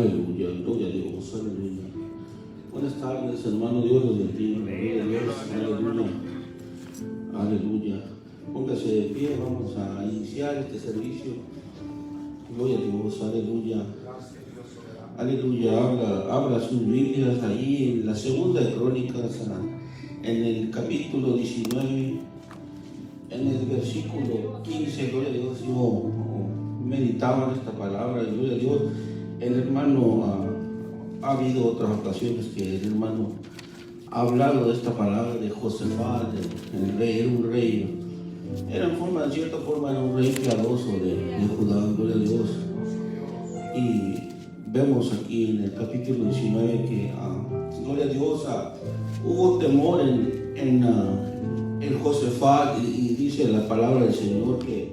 Aleluya, gloria a Dios, aleluya. Buenas tardes, hermano, Dios los bendiga, gloria a Dios, aleluya, aleluya. Póngase de pie, vamos a iniciar este servicio. Gloria a Dios, aleluya. Aleluya, abra sus Biblias ahí en la segunda de Crónicas, en el capítulo 19, en el versículo 15, gloria a Dios. Yo meditaba en esta palabra, gloria a Dios. El hermano, ha habido otras ocasiones que el hermano ha hablado de esta palabra de Josafat, el rey, era un rey, era en cierta forma era un rey piadoso de Judá, gloria a Dios. Y vemos aquí en el capítulo 19 que, gloria a Dios, hubo temor en Josafat, y dice la palabra del Señor que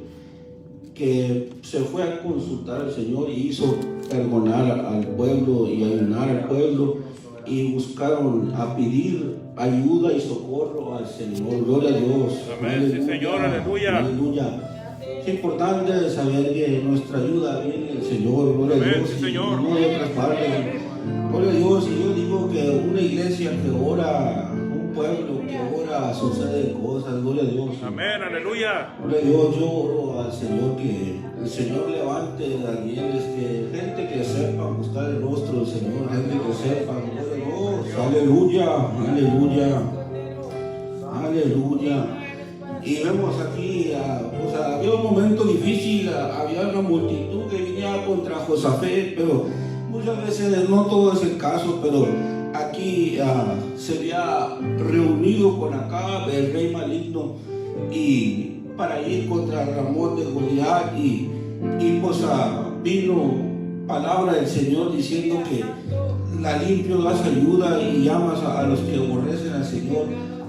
se fue a consultar al Señor y hizo perdonar al pueblo y ayunar al pueblo, y buscaron a pedir ayuda y socorro al Señor. Gloria a Dios. Amén. Sí, Señor, aleluya. Aleluya. Es importante saber que nuestra ayuda viene del Señor. Gloria a Dios. Sí, Señor. Y no de otras partes. Gloria a Dios. Y yo digo que una iglesia que ora, un pueblo que ora, suceden cosas. Gloria a Dios. Amén, aleluya. Gloria a Dios. Yo oro al Señor que el Señor levante Danieles, que gente que sepa buscar el rostro del Señor, gente que sepa, gloria a Dios, aleluya, aleluya, aleluya. Y vemos aquí, había un momento difícil, había una multitud que venía contra Josafat, pero muchas veces no todo es el caso, pero aquí se había reunido con Acab, el rey maligno, y para ir contra Ramón de Goliat, y pues vino palabra del Señor diciendo que la limpio das ayuda y llamas a los que aborrecen al Señor.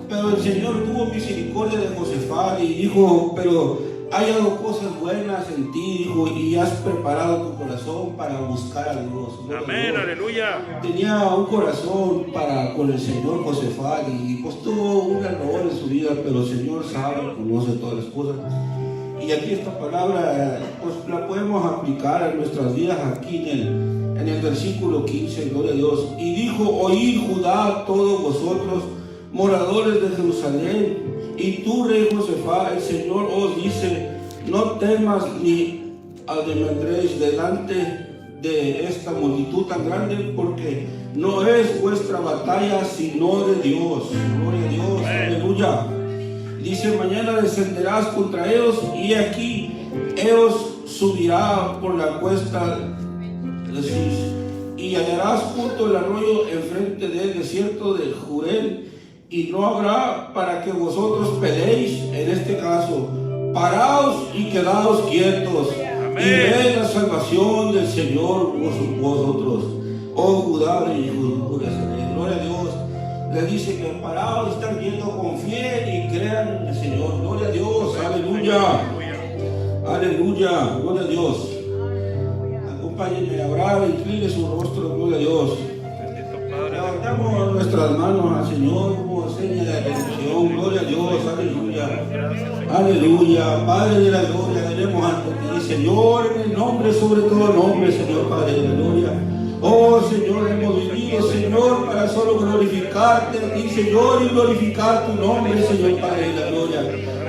Pero el Señor tuvo misericordia de Josafat y dijo, pero hay algo cosas buenas en ti, dijo, y has preparado tu corazón para buscar a Dios. Amén, aleluya. Tenía un corazón con el Señor Josafat, y pues tuvo un error en su vida, pero el Señor sabe, conoce todas las cosas. Y aquí esta palabra pues la podemos aplicar a nuestras vidas aquí en el versículo 15, gloria a Dios. Y dijo, oíd Judá todos vosotros, moradores de Jerusalén, y tú, rey Josafat, el Señor os dice, no temas ni amedrentéis delante de esta multitud tan grande, porque no es vuestra batalla sino de Dios. Gloria a Dios, aleluya. Dice, mañana descenderás contra ellos, y aquí ellos subirá por la cuesta, y hallarás junto el arroyo enfrente del desierto de Jurel, y no habrá para que vosotros peleéis. En este caso, paraos y quedaos quietos. Amén. Y ved la salvación del Señor vosotros, oh Judá y Jerusalén. Gloria a Dios. Le dice que paraos, están viendo, confíen y crean en el Señor. Gloria a Dios, aleluya, aleluya, gloria a Dios. Acompáñenme a orar, incline su rostro, gloria a Dios. Levantamos nuestras manos al Señor como seña de bendición. Gloria a Dios, aleluya, aleluya. Padre de la gloria, venimos ante ti, Señor, en el nombre, sobre todo nombre, Señor, Padre de la gloria. Oh Señor, hemos venido, Señor, para solo glorificarte a ti, Señor, y glorificar tu nombre, Señor, Padre de la gloria.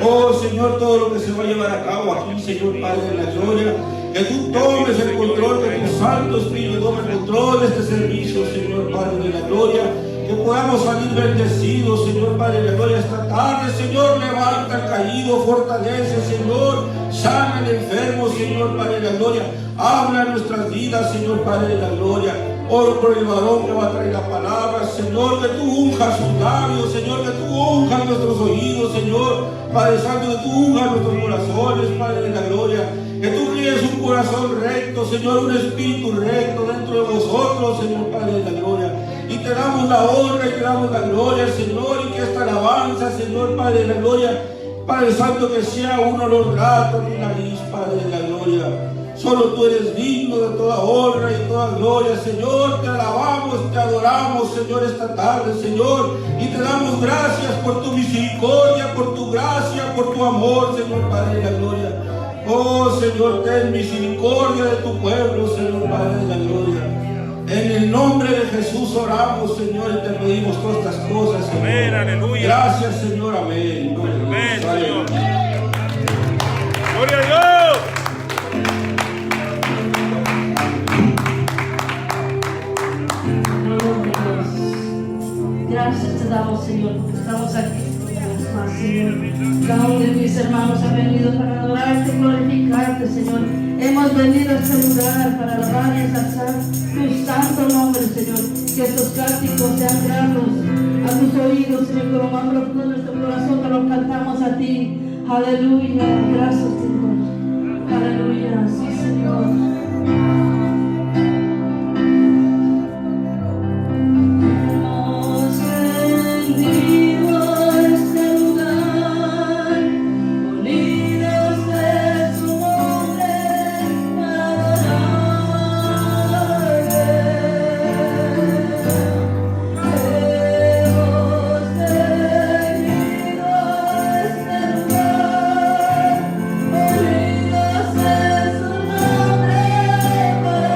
Oh Señor, todo lo que se va a llevar a cabo aquí, Señor, Padre de la gloria, que tú tomes el control, que tu Santo Espíritu tome el control de este servicio, Señor, Padre de la gloria, que podamos salir bendecidos, Señor, Padre de la gloria, esta tarde, Señor. Levanta al caído, fortalece, Señor, sana al enfermo, Señor, Padre de la gloria. Habla en nuestras vidas, Señor, Padre de la gloria. Oro por el varón que va a traer la palabra, Señor, que tú unjas sus labios, Señor, que tú unjas nuestros oídos, Señor, Padre Santo, que tú unjas nuestros corazones, Padre de la gloria, que tú crees un corazón recto, Señor, un espíritu recto dentro de vosotros, Señor, Padre de la gloria, y te damos la honra y te damos la gloria, Señor, y que esta alabanza, Señor, Padre de la gloria, Padre Santo, que sea un olor grato a tu nariz, Padre de la gloria. Solo tú eres digno de toda honra y toda gloria, Señor. Te alabamos, te adoramos, Señor, esta tarde, Señor. Y te damos gracias por tu misericordia, por tu gracia, por tu amor, Señor, Padre de la gloria. Oh, Señor, ten misericordia de tu pueblo, Señor, Padre de la gloria. En el nombre de Jesús oramos, Señor, y te pedimos todas estas cosas, Señor. Amén, aleluya. Gracias, Señor, amén. Amén, Aleluya. Señor. Gloria a Dios. Gracias te damos, Señor, porque estamos aquí una vez más, Señor. Cada uno de mis hermanos ha venido para adorarte y glorificarte, Señor. Hemos venido a este lugar para alabar y exaltar tu santo nombre, Señor. Que estos cánticos sean gratos a tus oídos, Señor, que lo más profundo de nuestro corazón te lo cantamos a ti. Aleluya, gracias, Señor. Aleluya, sí, Señor. Para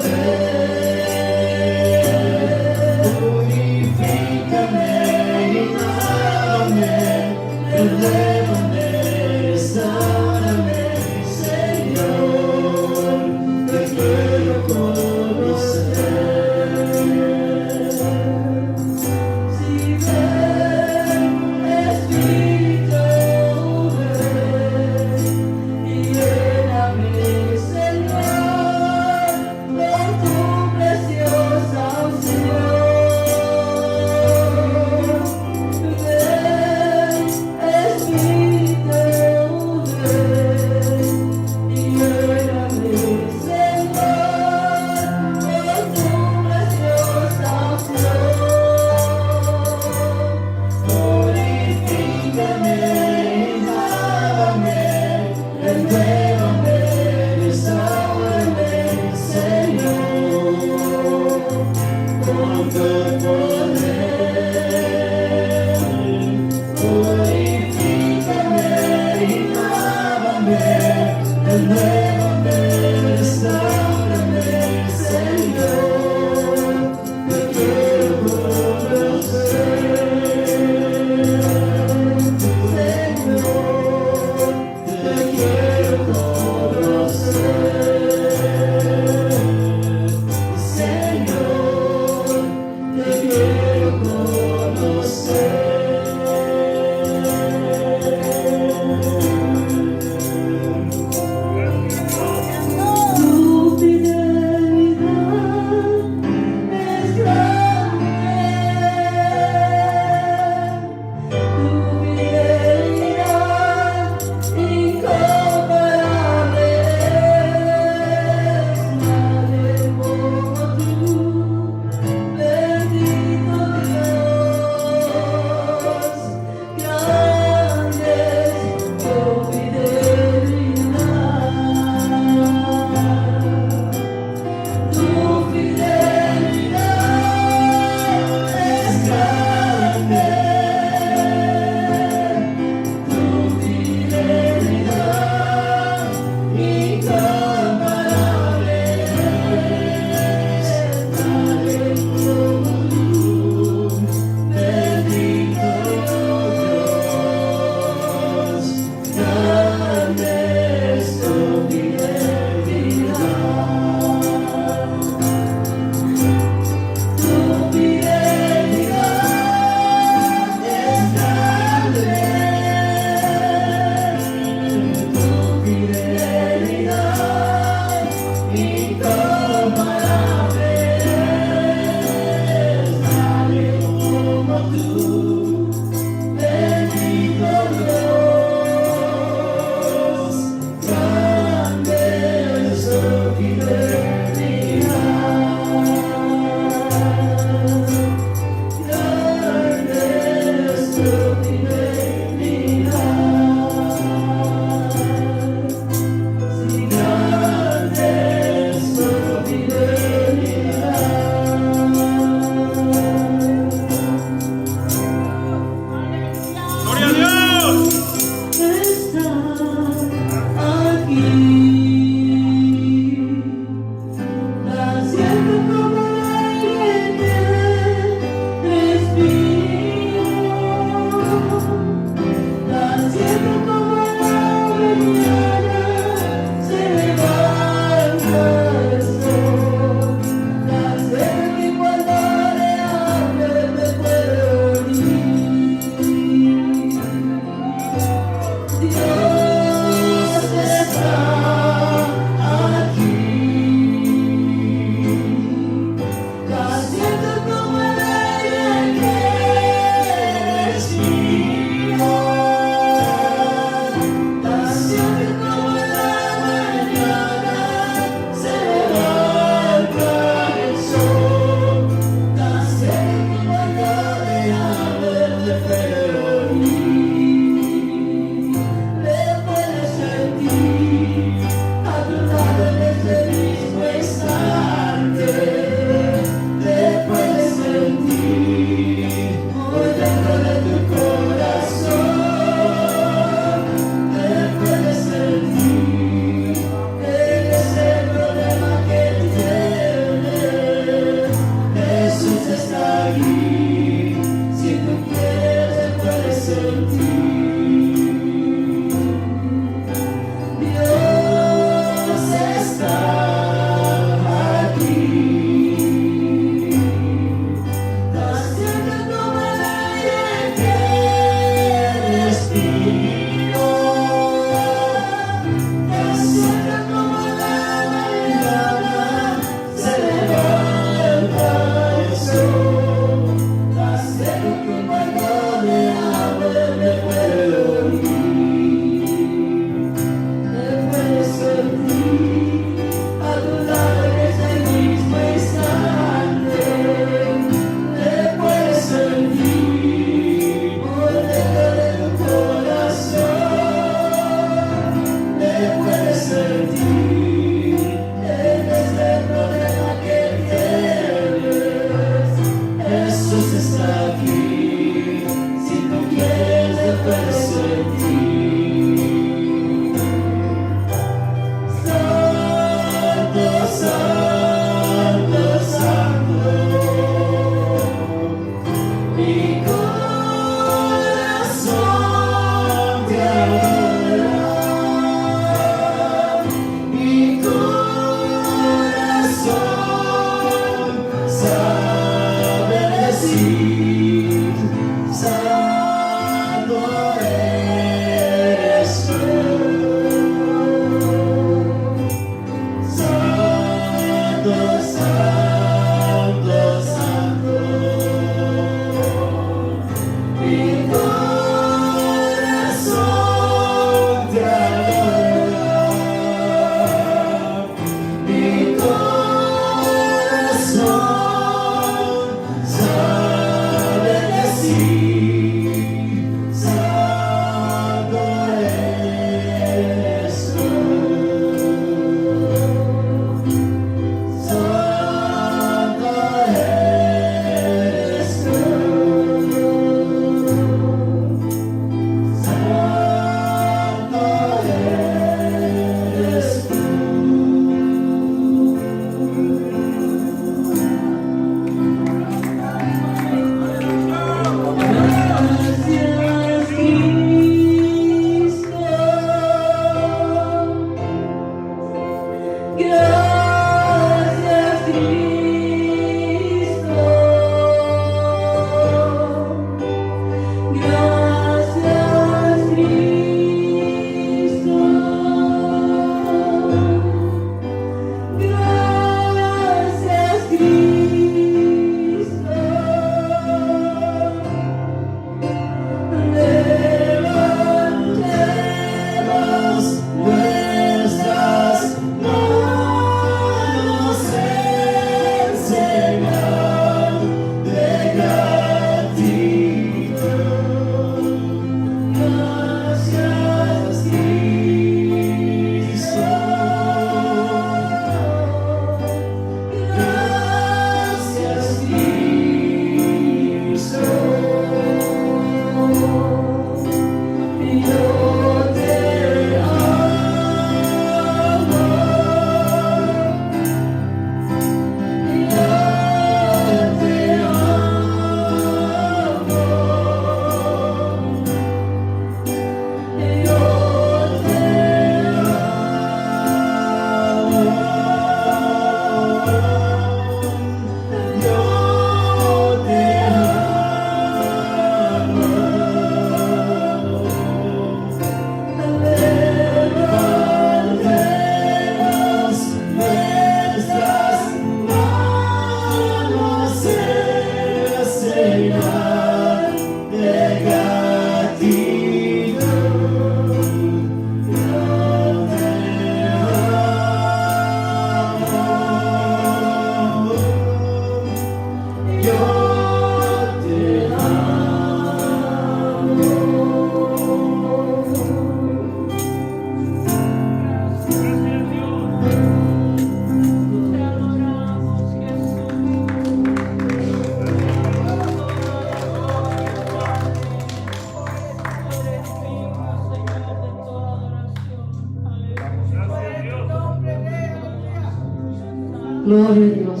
Gloria a Dios.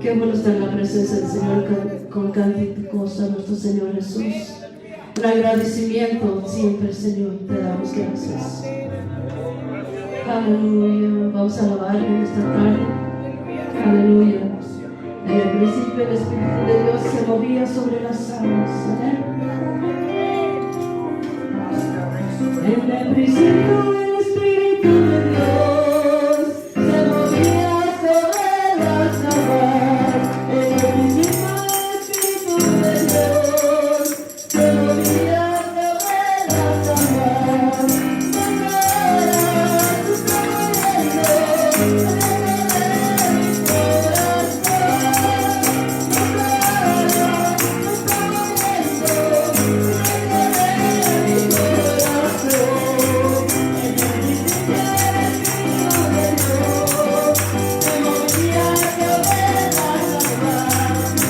Qué bueno estar en la presencia del Señor con cánticos a nuestro Señor Jesús. Un agradecimiento siempre, Señor, te damos gracias. Aleluya. Vamos a alabar en esta tarde. Aleluya. En el principio el Espíritu de Dios se movía sobre las aguas. Amén. En el principio el Espíritu de Dios se movía sobre las aguas. En el principio el Espíritu de Dios se movía sobre las aguas.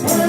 Para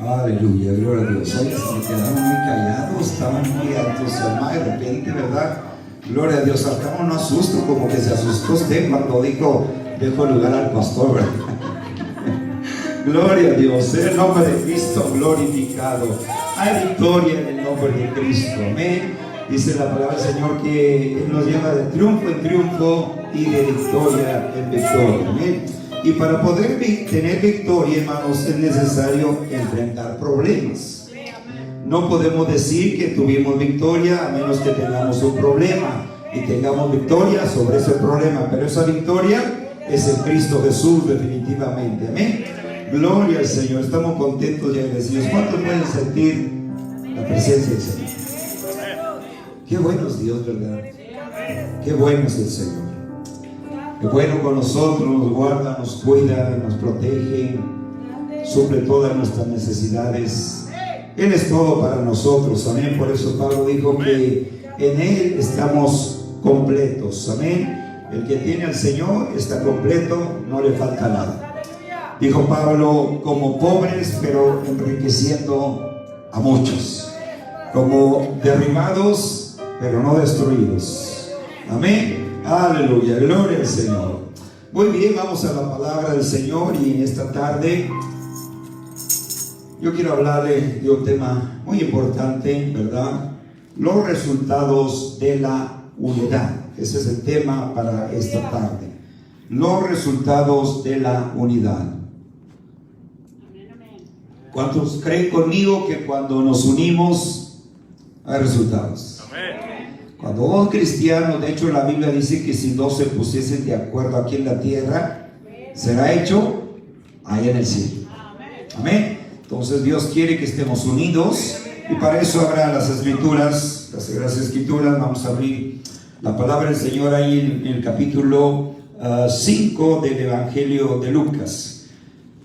Aleluya, gloria a Dios. Oye, se me quedaron muy callados, estaban muy entusiasmados de repente, ¿verdad? Gloria a Dios. Acá un asusto, como que se asustó usted cuando dijo, dejo el lugar al pastor, ¿verdad? Gloria a Dios, en el nombre de Cristo glorificado. Hay victoria en el nombre de Cristo, amén. Dice la palabra del Señor que Él nos lleva de triunfo en triunfo y de victoria en victoria, amén. Y para poder tener victoria, hermanos, es necesario enfrentar problemas. No podemos decir que tuvimos victoria a menos que tengamos un problema y tengamos victoria sobre ese problema, pero esa victoria es en Cristo Jesús definitivamente, amén. Gloria al Señor, estamos contentos y agradecidos. ¿Cuántos pueden sentir la presencia del Señor? Qué bueno es Dios, ¿verdad? Qué bueno es el Señor. Qué bueno con nosotros, nos guarda, nos cuida, nos protege, suple todas nuestras necesidades. Él es todo para nosotros, amén. Por eso Pablo dijo que en Él estamos completos, amén. El que tiene al Señor está completo, no le falta nada. Dijo Pablo, como pobres, pero enriqueciendo a muchos, como derribados, pero no destruidos. Amén. Aleluya, gloria al Señor. Muy bien, vamos a la palabra del Señor y en esta tarde yo quiero hablarle de un tema muy importante, ¿verdad? Los resultados de la unidad. Ese es el tema para esta tarde. Los resultados de la unidad. ¿Cuántos creen conmigo que cuando nos unimos hay resultados? Amén. Cuando dos cristianos, de hecho la Biblia dice que si dos se pusiesen de acuerdo aquí en la tierra, será hecho ahí en el cielo. Amén. Entonces Dios quiere que estemos unidos y para eso habrá las escrituras, las sagradas escrituras. Vamos a abrir la palabra del Señor ahí en el capítulo 5 del Evangelio de Lucas.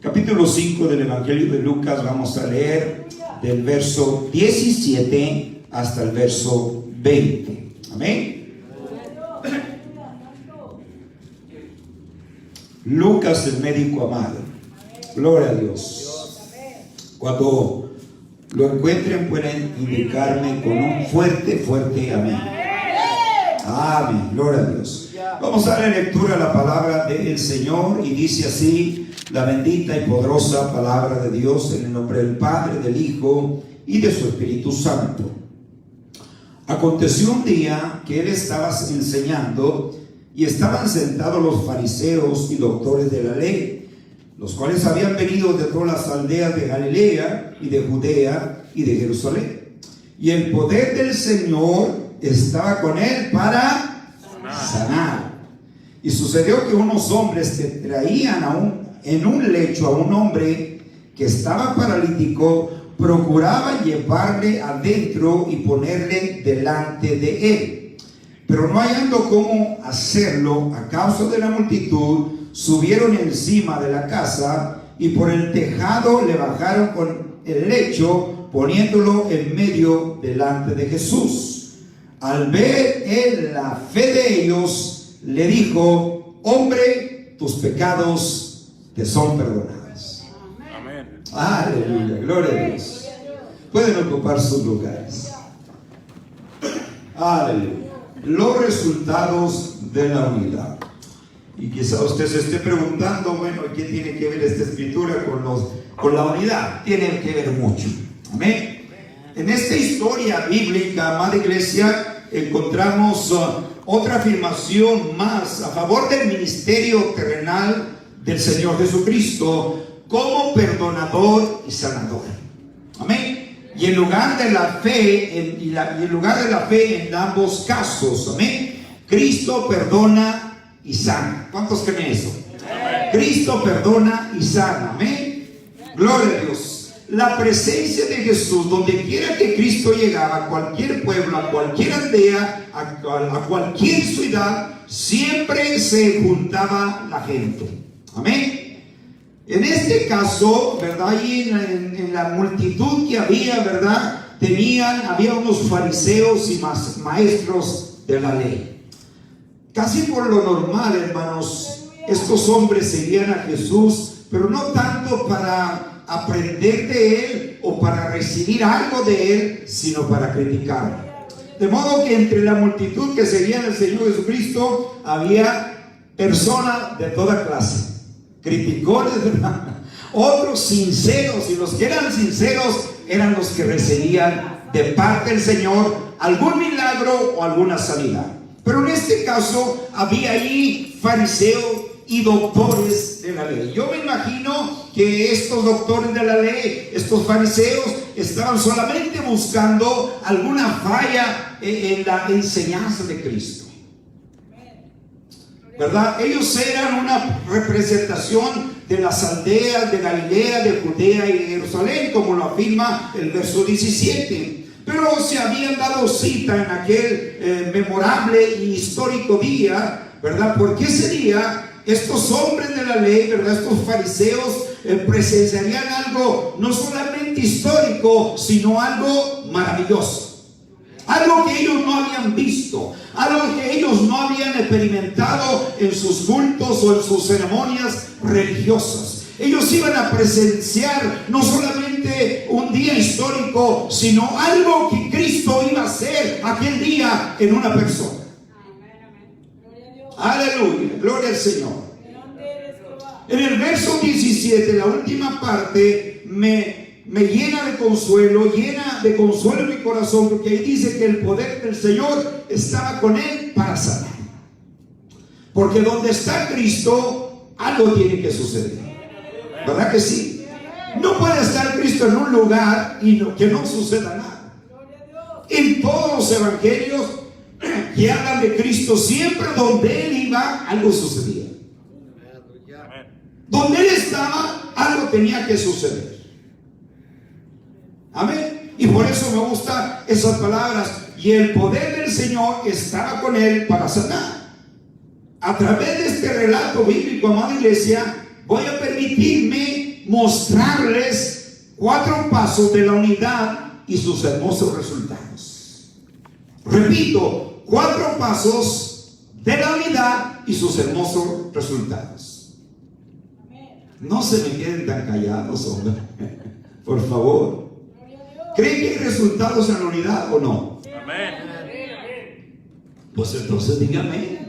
Capítulo 5 del Evangelio de Lucas, vamos a leer del verso 17 hasta el verso 20. Amén. Lucas, el médico amado. Gloria a Dios. Cuando lo encuentren pueden indicarme con un fuerte amén. Amén. Gloria a Dios. Vamos a darle lectura a la palabra del Señor y dice así la bendita y poderosa palabra de Dios en el nombre del Padre, del Hijo y de su Espíritu Santo. Aconteció un día que él estaba enseñando y estaban sentados los fariseos y doctores de la ley, los cuales habían venido de todas las aldeas de Galilea y de Judea y de Jerusalén. Y el poder del Señor estaba con él para sanar. Y sucedió que unos hombres que traían en un lecho a un hombre que estaba paralítico, procuraban llevarle adentro y ponerle delante de él. Pero no hallando cómo hacerlo a causa de la multitud, subieron encima de la casa y por el tejado le bajaron con el lecho, poniéndolo en medio delante de Jesús. Al ver él la fe de ellos, le dijo: hombre, tus pecados te son perdonados. Amén. Aleluya, gloria a Dios. Pueden ocupar sus lugares. Aleluya. Los resultados de la unidad. Y quizá usted se esté preguntando, bueno, ¿qué tiene que ver esta escritura con la unidad? Tiene que ver mucho. Amén. En esta historia bíblica, amada iglesia, encontramos otra afirmación más a favor del ministerio terrenal del Señor Jesucristo como perdonador y sanador. Amén. Y en lugar de la fe, en lugar de la fe en ambos casos, amén, Cristo perdona y sana. ¿Cuántos creen eso? Amén. Cristo perdona y sana. Amén. Gloria a Dios. La presencia de Jesús, donde quiera que Cristo llegaba, a cualquier pueblo, a cualquier aldea, a cualquier ciudad, siempre se juntaba la gente. Amén. En este caso, ¿verdad? Ahí en la multitud que había, ¿verdad? Había unos fariseos y maestros de la ley. Casi por lo normal, hermanos, estos hombres seguían a Jesús, pero no tanto para aprender de Él o para recibir algo de Él, sino para criticarlo. De modo que entre la multitud que seguían al Señor Jesucristo había personas de toda clase, criticones, ¿verdad? Otros sinceros, y los que eran sinceros eran los que recibían de parte del Señor algún milagro o alguna sanidad. Pero en este caso había ahí fariseos y doctores de la ley. Yo me imagino que estos doctores de la ley, estos fariseos, estaban solamente buscando alguna falla en la enseñanza de Cristo, ¿verdad? Ellos eran una representación de las aldeas de Galilea, de Judea y de Jerusalén, como lo afirma el verso 17. Pero se habían dado cita en aquel memorable y histórico día, ¿verdad? Porque ese día estos hombres de la ley, ¿verdad? Estos fariseos presenciarían algo no solamente histórico, sino algo maravilloso. Algo que ellos no habían visto, algo que ellos no habían experimentado en sus cultos o en sus ceremonias religiosas. Ellos iban a presenciar no solamente un día histórico, sino algo que Cristo iba a hacer aquel día en una persona. Aleluya, gloria al Señor. En el verso 17, la última parte, me llena de consuelo mi corazón, porque ahí dice que el poder del Señor estaba con él para sanar. Porque donde está Cristo, algo tiene que suceder, ¿verdad que sí? No puede estar Cristo en un lugar y que no suceda nada. En todos los evangelios que hablan de Cristo, siempre donde él iba, algo sucedía. Donde él estaba, algo tenía que suceder. Amén. Y por eso me gustan esas palabras. Y el poder del Señor estaba con él para sanar. A través de este relato bíblico, amada iglesia, voy a permitirme mostrarles 4 pasos de la unidad y sus hermosos resultados. Repito, 4 pasos de la unidad y sus hermosos resultados. No se me queden tan callados, hombre. Por favor. ¿Creen que hay resultados en la unidad o no? Amén. Pues entonces dígame.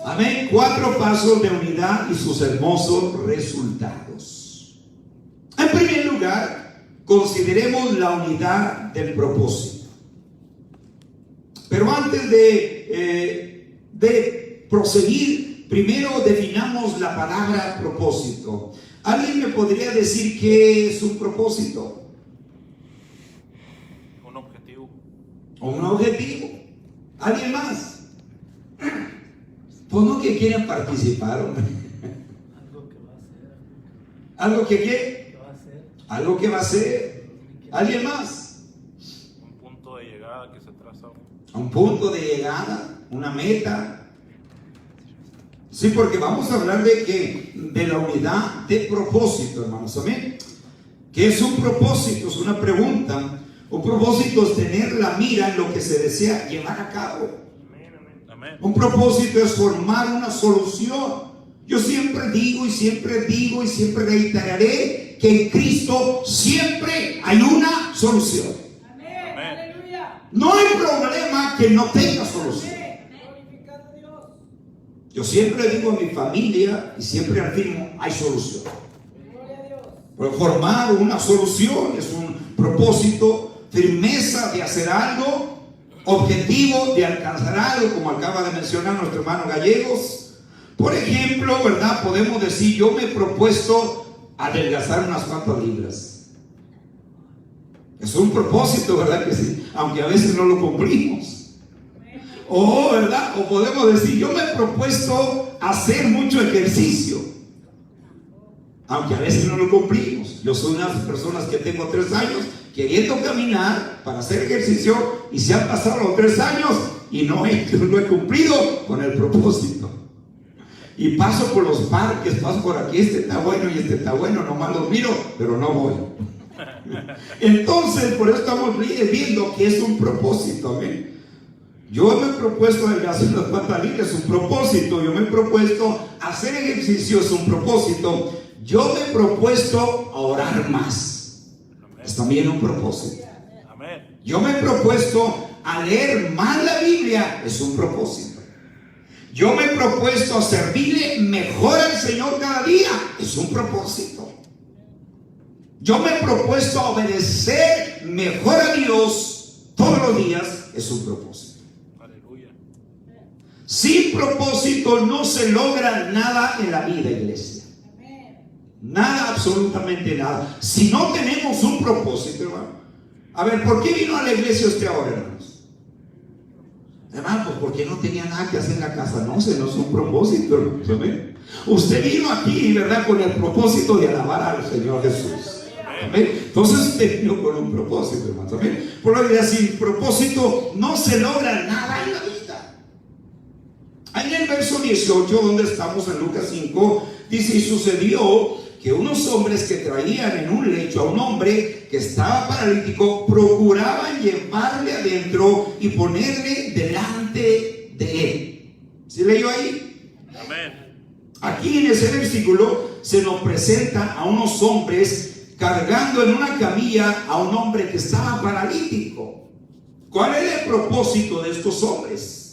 Amén. 4 pasos de unidad y sus hermosos resultados. En primer lugar, consideremos la unidad del propósito. Pero antes de proseguir, primero definamos la palabra propósito. ¿Alguien me podría decir qué es un propósito? Un objetivo. Un objetivo. ¿Alguien más? Pues no que quieren participar, hombre. Algo que va a ser. ¿Algo que qué? Que va a ser. Algo que va a ser. ¿Alguien más? Un punto de llegada que se traza. Un punto de llegada, una meta. Sí, porque vamos a hablar de que de la unidad de propósito, hermanos. Amén. ¿Qué es un propósito? Es una pregunta. Un propósito es tener la mira en lo que se desea llevar a cabo. Amén. Un propósito es formar una solución. Yo siempre digo y siempre reiteraré que en Cristo siempre hay una solución. Amén. No hay problema que no tenga solución. Yo siempre digo a mi familia y siempre afirmo, hay solución. Pero formar una solución es un propósito, firmeza de hacer algo, objetivo de alcanzar algo, como acaba de mencionar nuestro hermano Gallegos. Por ejemplo, ¿verdad? Podemos decir, yo me he propuesto adelgazar unas cuantas libras. Es un propósito, ¿verdad que sí? Aunque a veces no lo cumplimos. O, ¿verdad? O podemos decir, yo me he propuesto hacer mucho ejercicio, aunque a veces no lo cumplimos. Yo soy una de las personas que tengo 3 años queriendo caminar para hacer ejercicio y se han pasado los 3 años y no he cumplido con el propósito. Y paso por los parques, paso por aquí, este está bueno y este está bueno, nomás los miro, pero no voy. Entonces, por eso estamos viendo que es un propósito, amén. Yo me he propuesto hacer las cuantas libras, es un propósito. Yo me he propuesto hacer ejercicio, es un propósito. yo me he propuesto a orar más. Es también un propósito. Amén. Yo me he propuesto a leer más la Biblia. Es un propósito. Yo me he propuesto a servirle mejor al Señor cada día. Es un propósito. Yo me he propuesto a obedecer mejor a Dios todos los días. Es un propósito. Aleluya. Sin propósito no se logra nada en la vida, iglesia. Nada, absolutamente nada. Si no tenemos un propósito, hermano. A ver, ¿por qué vino a la iglesia usted ahora, hermanos? Hermano, pues porque no tenía nada que hacer en la casa. No, se nos es un propósito, hermanos. Amén. Usted vino aquí, ¿verdad? Con el propósito de alabar al Señor Jesús. Amén. Entonces usted vino con un propósito, hermanos. Amén. Por lo que sin propósito no se logra nada en la vida. Ahí en el verso 18, donde estamos en Lucas 5, dice: y sucedió que unos hombres que traían en un lecho a un hombre que estaba paralítico procuraban llevarle adentro y ponerle delante de él. ¿Sí leyó ahí? Amén. Aquí en ese versículo se nos presenta a unos hombres cargando en una camilla a un hombre que estaba paralítico. ¿Cuál era el propósito de estos hombres?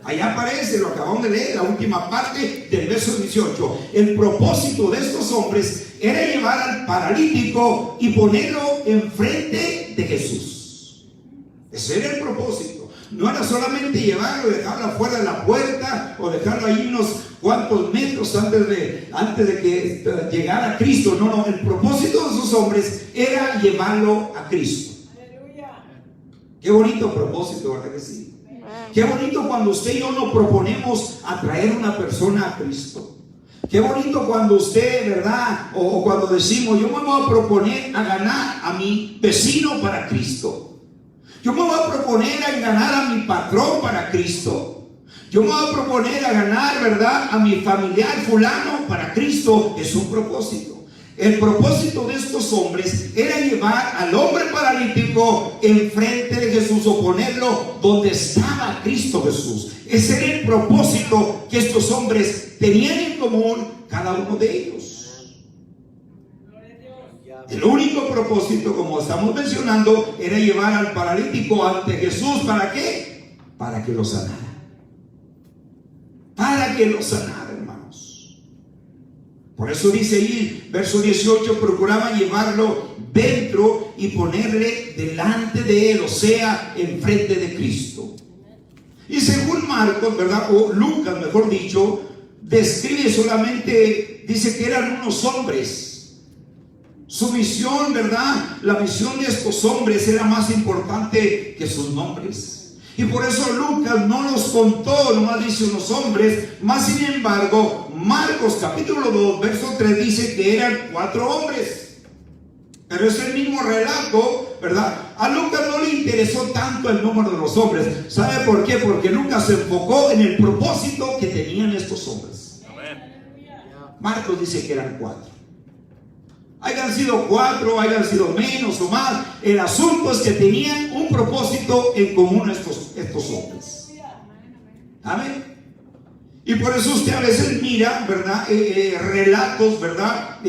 Allá aparece, lo acabamos de leer, la última parte del verso 18. El propósito de estos hombres era llevar al paralítico y ponerlo enfrente de Jesús. Ese era el propósito. No era solamente llevarlo, dejarlo afuera de la puerta o dejarlo ahí unos cuantos metros antes de que llegara a Cristo. No, el propósito de esos hombres era llevarlo a Cristo. Qué bonito propósito, ¿verdad que sí? Qué bonito cuando usted y yo nos proponemos a traer una persona a Cristo. Qué bonito cuando usted, ¿verdad? O cuando decimos: yo me voy a proponer a ganar a mi vecino para Cristo. Yo me voy a proponer a ganar a mi patrón para Cristo. Yo me voy a proponer a ganar, ¿verdad?, a mi familiar fulano para Cristo. Es un propósito. El propósito de estos hombres era llevar al hombre paralítico enfrente de Jesús o ponerlo donde estaba Cristo Jesús. Ese era el propósito que estos hombres tenían en común, cada uno de ellos. El único propósito, como estamos mencionando, era llevar al paralítico ante Jesús. ¿Para qué? Para que lo sanara. Para que lo sanara, hermanos. Por eso dice ahí, verso 18, procuraban llevarlo dentro y ponerle delante de él, o sea, enfrente de Cristo. Y según Marcos, ¿verdad?, o Lucas, mejor dicho, describe solamente, dice que eran unos hombres. Su misión, ¿verdad?, la misión de estos hombres era más importante que sus nombres. Y por eso Lucas no los contó, nomás dice unos hombres. Más sin embargo, Marcos capítulo 2, verso 3 dice que eran 4 hombres. Pero es el mismo relato, ¿verdad? A Lucas no le interesó tanto el número de los hombres. ¿Sabe por qué? Porque Lucas se enfocó en el propósito que tenían estos hombres. Amén. Marcos dice que eran 4. Hayan sido 4, hayan sido menos o más, el asunto es que tenían un propósito en común estos hombres. Amén. Y por eso usted a veces mira, ¿verdad?, relatos, ¿verdad?,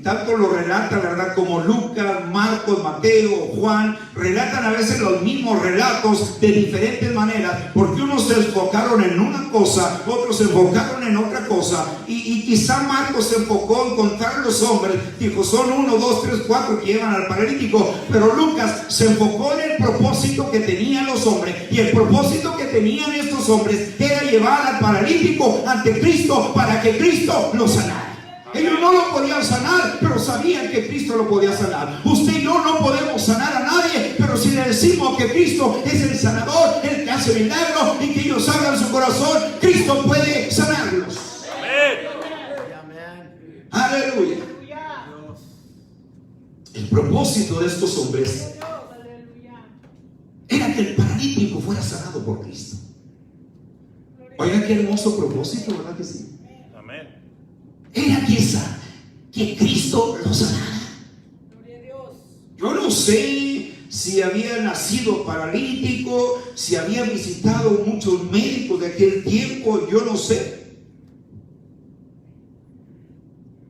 tanto lo relata, ¿verdad?, como Lucas, Marcos, Mateo, Juan, relatan a veces los mismos relatos de diferentes maneras, porque unos se enfocaron en una cosa, otros se enfocaron en otra cosa, y quizá Marcos se enfocó en contar los hombres, dijo: son 1, 2, 3, 4 que llevan al paralítico, pero Lucas se enfocó en el propósito que tenían los hombres, y el propósito que tenían estos hombres era llevar al paralítico ante Cristo para que Cristo lo sanara. Ellos no lo podían sanar, pero sabían que Cristo lo podía sanar. Usted y yo no podemos sanar a nadie, pero si le decimos que Cristo es el sanador, el que hace milagros, y que ellos abran su corazón, Cristo puede sanarlos. Amén. Aleluya. El propósito de estos hombres era que el paralítico fuera sanado por Cristo. Oiga, qué hermoso propósito, ¿verdad que sí? Amén. Era que Cristo lo sanara. Yo no sé si había nacido paralítico, si había visitado muchos médicos de aquel tiempo, yo no sé.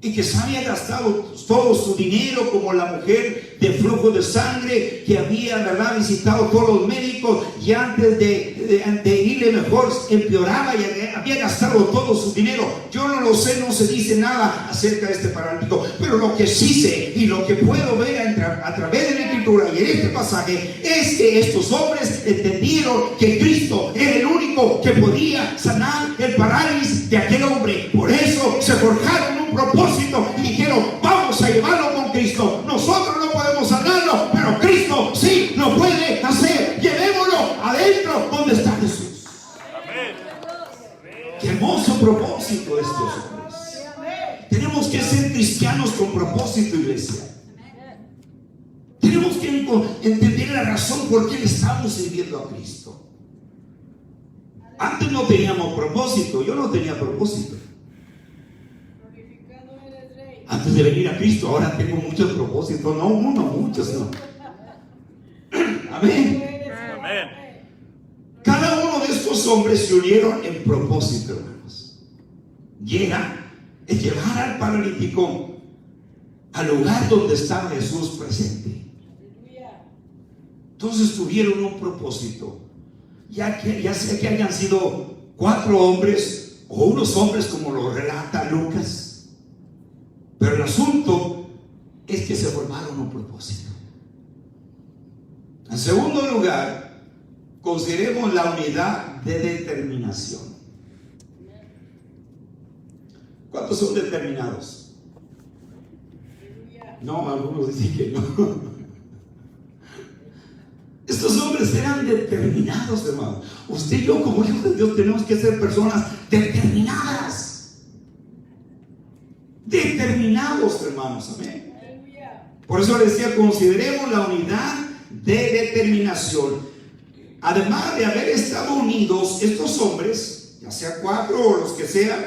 y que se había gastado todo su dinero, como la mujer de flujo de sangre que había, ¿verdad?, visitado todos los médicos, y antes de irle mejor empeoraba y había gastado todo su dinero. Yo no lo sé, no se dice nada acerca de este paralítico, pero lo que sí sé y lo que puedo ver a través de la Escritura y en este pasaje es que estos hombres entendieron que Cristo era el único que podía sanar el parálisis de aquel hombre. Por eso se forjaron un propósito y dijeron: vamos a llevarlo con Cristo. Nosotros no podemos sanarlo, pero Cristo sí lo puede hacer. Llevémoslo adentro donde está Jesús. Amén. Qué hermoso propósito estos hombres. Tenemos que ser cristianos con propósito, iglesia. Tenemos que entender la razón por qué le estamos sirviendo a Cristo. Antes no teníamos propósito. Yo no tenía propósito. Antes de venir a Cristo, ahora tengo muchos propósitos. No uno, muchos, no. Amén. Amén. Cada uno de estos hombres se unieron en propósito, hermanos. Llega a llevar al paralítico al lugar donde estaba Jesús presente. Entonces tuvieron un propósito. Ya sea que hayan sido 4 hombres o unos hombres, como lo relata Lucas, pero el asunto es que se formaron un propósito. En segundo lugar, consideremos la unidad de determinación. ¿Cuántos son determinados? No, algunos dicen que no. Estos hombres eran determinados, hermano. Usted y yo, como hijos de Dios, tenemos que ser personas determinadas. Determinados, hermanos. Amén. Por eso les decía, consideremos la unidad de determinación. Además de haber estado unidos, estos hombres, ya sea 4 o los que sean,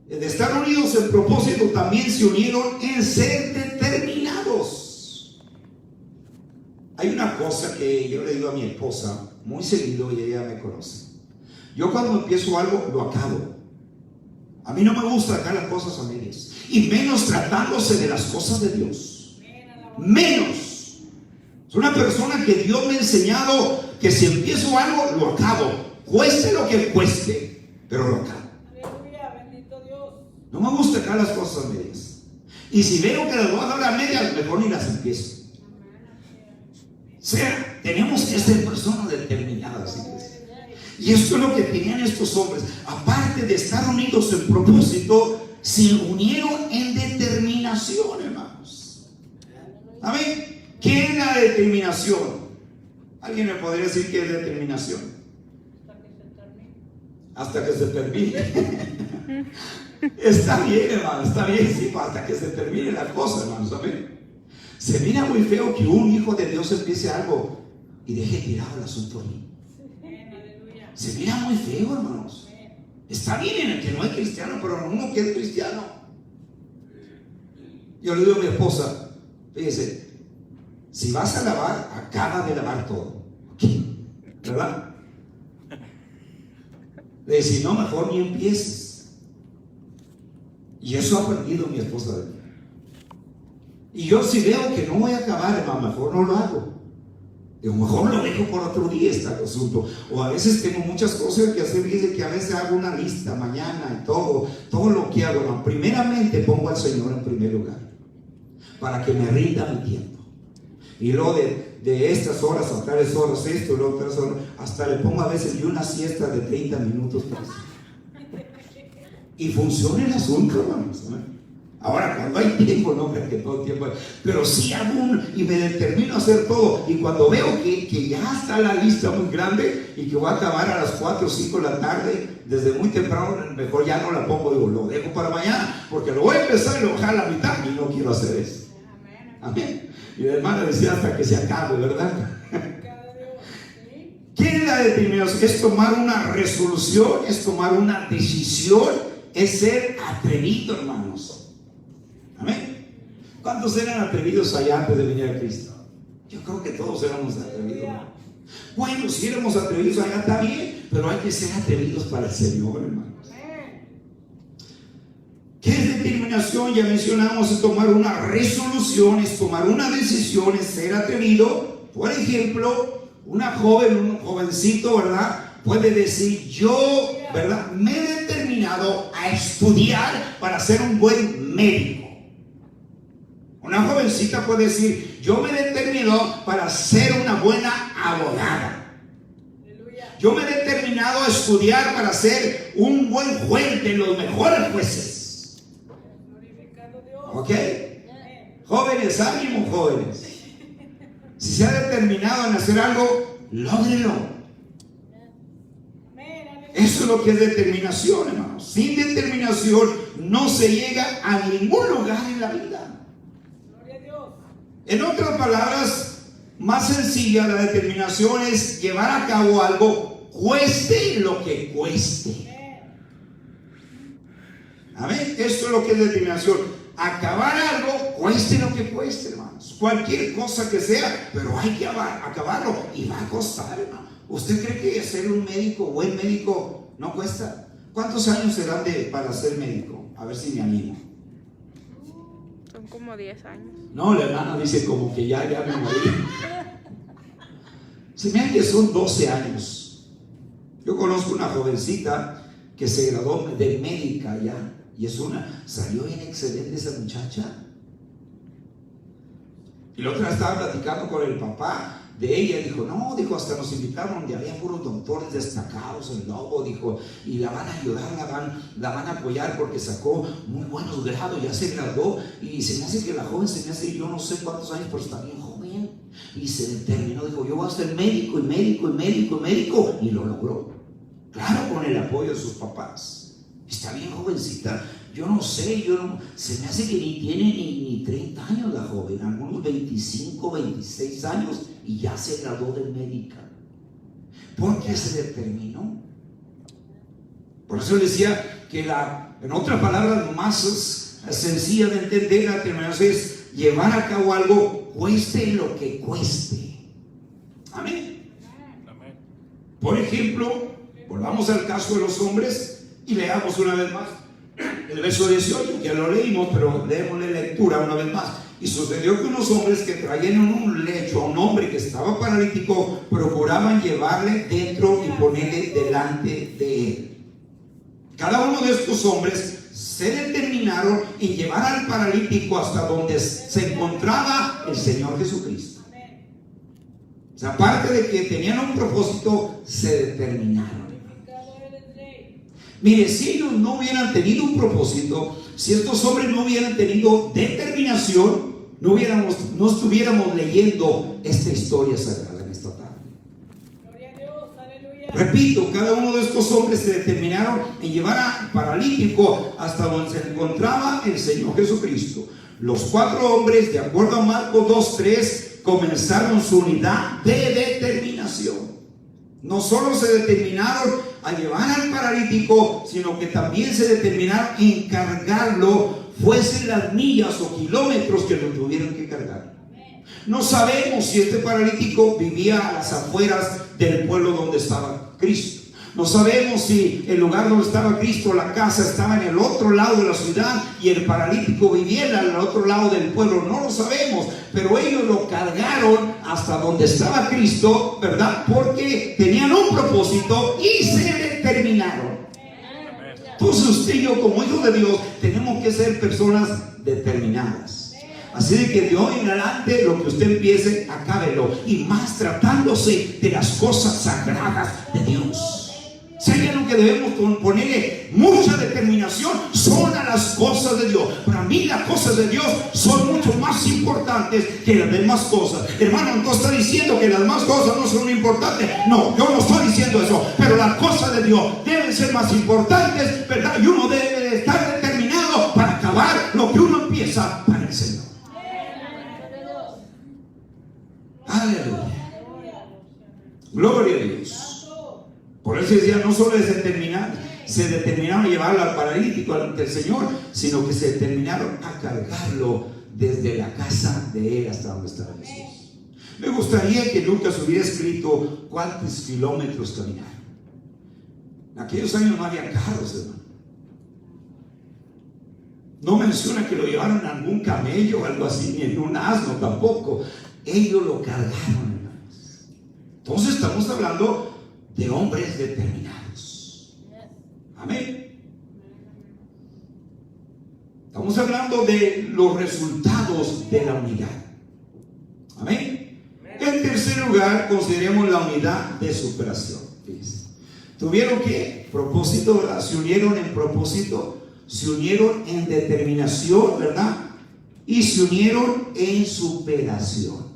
de estar unidos en propósito, también se unieron en ser determinados. Hay una cosa que yo le digo a mi esposa muy seguido y ella me conoce. Yo cuando empiezo algo, lo acabo. A mí no me gusta dejar las cosas a medias, y menos tratándose de las cosas de Dios. Menos. Soy una persona que Dios me ha enseñado que si empiezo algo, lo acabo, cueste lo que cueste, pero lo acabo. No me gusta dejar las cosas a medias, y si veo que las voy a dejar a medias, mejor ni las empiezo. O sea, tenemos que ser personas determinadas, iglesia. Y esto es lo que tenían estos hombres. Aparte de estar unidos en propósito, se unieron en determinación, hermanos. ¿Amén? ¿Qué es la determinación? ¿Alguien me podría decir qué es determinación? Hasta que se termine. Está bien, hermano, está bien, sí, hasta que se termine la cosa, hermanos. Amén. Se mira muy feo que un hijo de Dios empiece algo y deje tirado el asunto ahí. Se mira muy feo, hermanos. Está bien en el que no es cristiano, pero en uno que es cristiano. Yo le digo a mi esposa, fíjese, si vas a lavar, acaba de lavar todo. ¿Verdad? Le digo, si no, mejor ni empieces. Y eso ha aprendido mi esposa de mí. Y yo si veo que no voy a acabar, hermano, mejor no lo hago. Digo, mejor lo dejo por otro día este asunto. O a veces tengo muchas cosas que hacer. Dice que a veces hago una lista mañana y todo lo que hago, hermano. Primeramente pongo al Señor en primer lugar, para que me rinda mi tiempo. Y luego de estas horas a tales horas, esto y luego otras horas, hasta le pongo a veces yo una siesta de 30 minutos para eso. Y funciona el asunto, hermanos. Ahora, cuando hay tiempo, no creo que todo el tiempo hay, pero sí hago y me determino a hacer todo. Y cuando veo que ya está la lista muy grande y que voy a acabar a las 4 o 5 de la tarde, desde muy temprano, mejor ya no la pongo, digo, lo dejo para mañana, porque lo voy a empezar y lo voy a dejar a la mitad y no quiero hacer eso. Amén. Y la hermana decía hasta que se acabe, ¿verdad? ¿Qué es la determinación? Es tomar una resolución, es tomar una decisión, es ser atrevido, hermanos. Amén. ¿Cuántos eran atrevidos allá antes de venir a Cristo? Yo creo que todos éramos atrevidos. Bueno, si éramos atrevidos allá está bien, pero hay que ser atrevidos para el Señor, hermanos. ¿Qué es determinación? Ya mencionamos, es tomar una resolución, es tomar una decisión, es ser atrevido. Por ejemplo, una joven, un jovencito, ¿verdad? Puede decir, yo, ¿verdad? Me he determinado a estudiar para ser un buen médico. Una jovencita puede decir, yo me he determinado para ser una buena abogada. Yo me he determinado a estudiar para ser un buen juez, de los mejores jueces. ¿Ok? Jóvenes, ánimo, jóvenes. Si se ha determinado en hacer algo, lógrelo. Eso es lo que es determinación, hermanos. Sin determinación no se llega a ningún lugar en la vida. En otras palabras, más sencilla, la determinación es llevar a cabo algo, cueste lo que cueste. Amén. Esto es lo que es determinación. Acabar algo, cueste lo que cueste, hermanos. Cualquier cosa que sea, pero hay que acabarlo y va a costar, hermano. ¿Usted cree que ser un médico, buen médico, no cuesta? ¿Cuántos años se dan para ser médico? A ver si me animo. Son como 10 años. No, la hermana dice como que ya me morí. Se me hace que son 12 años. Yo conozco una jovencita que se graduó de médica ya. Y salió bien excelente esa muchacha. Y la otra estaba platicando con el papá de ella. Dijo, no, dijo, hasta nos invitaron donde había puros doctores destacados en Lobo, dijo, y la van a ayudar, la van a apoyar porque sacó muy buenos grados, ya se graduó. Y se me hace que la joven, se me hace, yo no sé cuántos años, pero está bien joven. Y se determinó, dijo, yo voy a ser médico, y lo logró. Claro, con el apoyo de sus papás. Está bien jovencita. Yo no sé, se me hace que ni tiene ni 30 años la joven, algunos 25, 26 años, y ya se graduó de médica. ¿Por qué se determinó? Por eso decía que en otras palabras más sencilla de entender, la determinación es llevar a cabo algo, cueste lo que cueste. Amén. Por ejemplo, volvamos al caso de los hombres y leamos una vez más el verso 18, que ya lo leímos, pero leémosle lectura una vez más. Y sucedió que unos hombres que traían en un lecho a un hombre que estaba paralítico, procuraban llevarle dentro y ponerle delante de él. Cada uno de estos hombres se determinaron en llevar al paralítico hasta donde se encontraba el Señor Jesucristo. O sea, aparte de que tenían un propósito, se determinaron. Mire, si ellos no hubieran tenido un propósito, si estos hombres no hubieran tenido determinación, no estuviéramos leyendo esta historia sagrada en esta tarde. Gloria a Dios, aleluya. Repito, cada uno de estos hombres se determinaron en llevar al paralítico hasta donde se encontraba el Señor Jesucristo. Los 4 hombres, de acuerdo a Marcos 2:3, comenzaron su unidad de determinación. No solo se determinaron a llevar al paralítico, sino que también se determinaron en cargarlo, fuesen las millas o kilómetros que lo tuvieran que cargar. No sabemos si este paralítico vivía a las afueras del pueblo donde estaba Cristo. No sabemos si el lugar donde estaba Cristo, la casa, estaba en el otro lado de la ciudad y el paralítico vivía al otro lado del pueblo. No lo sabemos, pero ellos lo cargaron hasta donde estaba Cristo, ¿verdad? Porque tenían un propósito y se determinaron. Entonces usted y yo, como hijos de Dios, tenemos que ser personas determinadas. Así de que de hoy en adelante lo que usted empiece, acábelo. Y más tratándose de las cosas sagradas de Dios. Si hay algo que debemos ponerle mucha determinación, son a las cosas de Dios. Para mí las cosas de Dios son mucho más importantes que las demás cosas. Hermano, ¿no está diciendo que las demás cosas no son importantes? No, yo no estoy diciendo eso. Pero las cosas de Dios deben ser más importantes, ¿verdad? Y uno debe de estar determinado para acabar lo que uno empieza para el Señor. Aleluya. Gloria a Dios. Por eso decía, no solo se determinaron a llevarlo al paralítico ante el Señor, sino que se determinaron a cargarlo desde la casa de él hasta donde estaba Jesús. Me gustaría que Lucas hubiera escrito cuántos kilómetros caminaron. En aquellos años no había carros, hermano. No menciona que lo llevaron en algún camello o algo así, ni en un asno tampoco. Ellos lo cargaron, hermanos. Entonces estamos hablando de hombres determinados. Amén. Estamos hablando de los resultados de la unidad. Amén. En tercer lugar, consideremos la unidad de superación. Fíjense. Tuvieron que propósito, ¿verdad? Se unieron en propósito, se unieron en determinación, ¿verdad? Y se unieron en superación.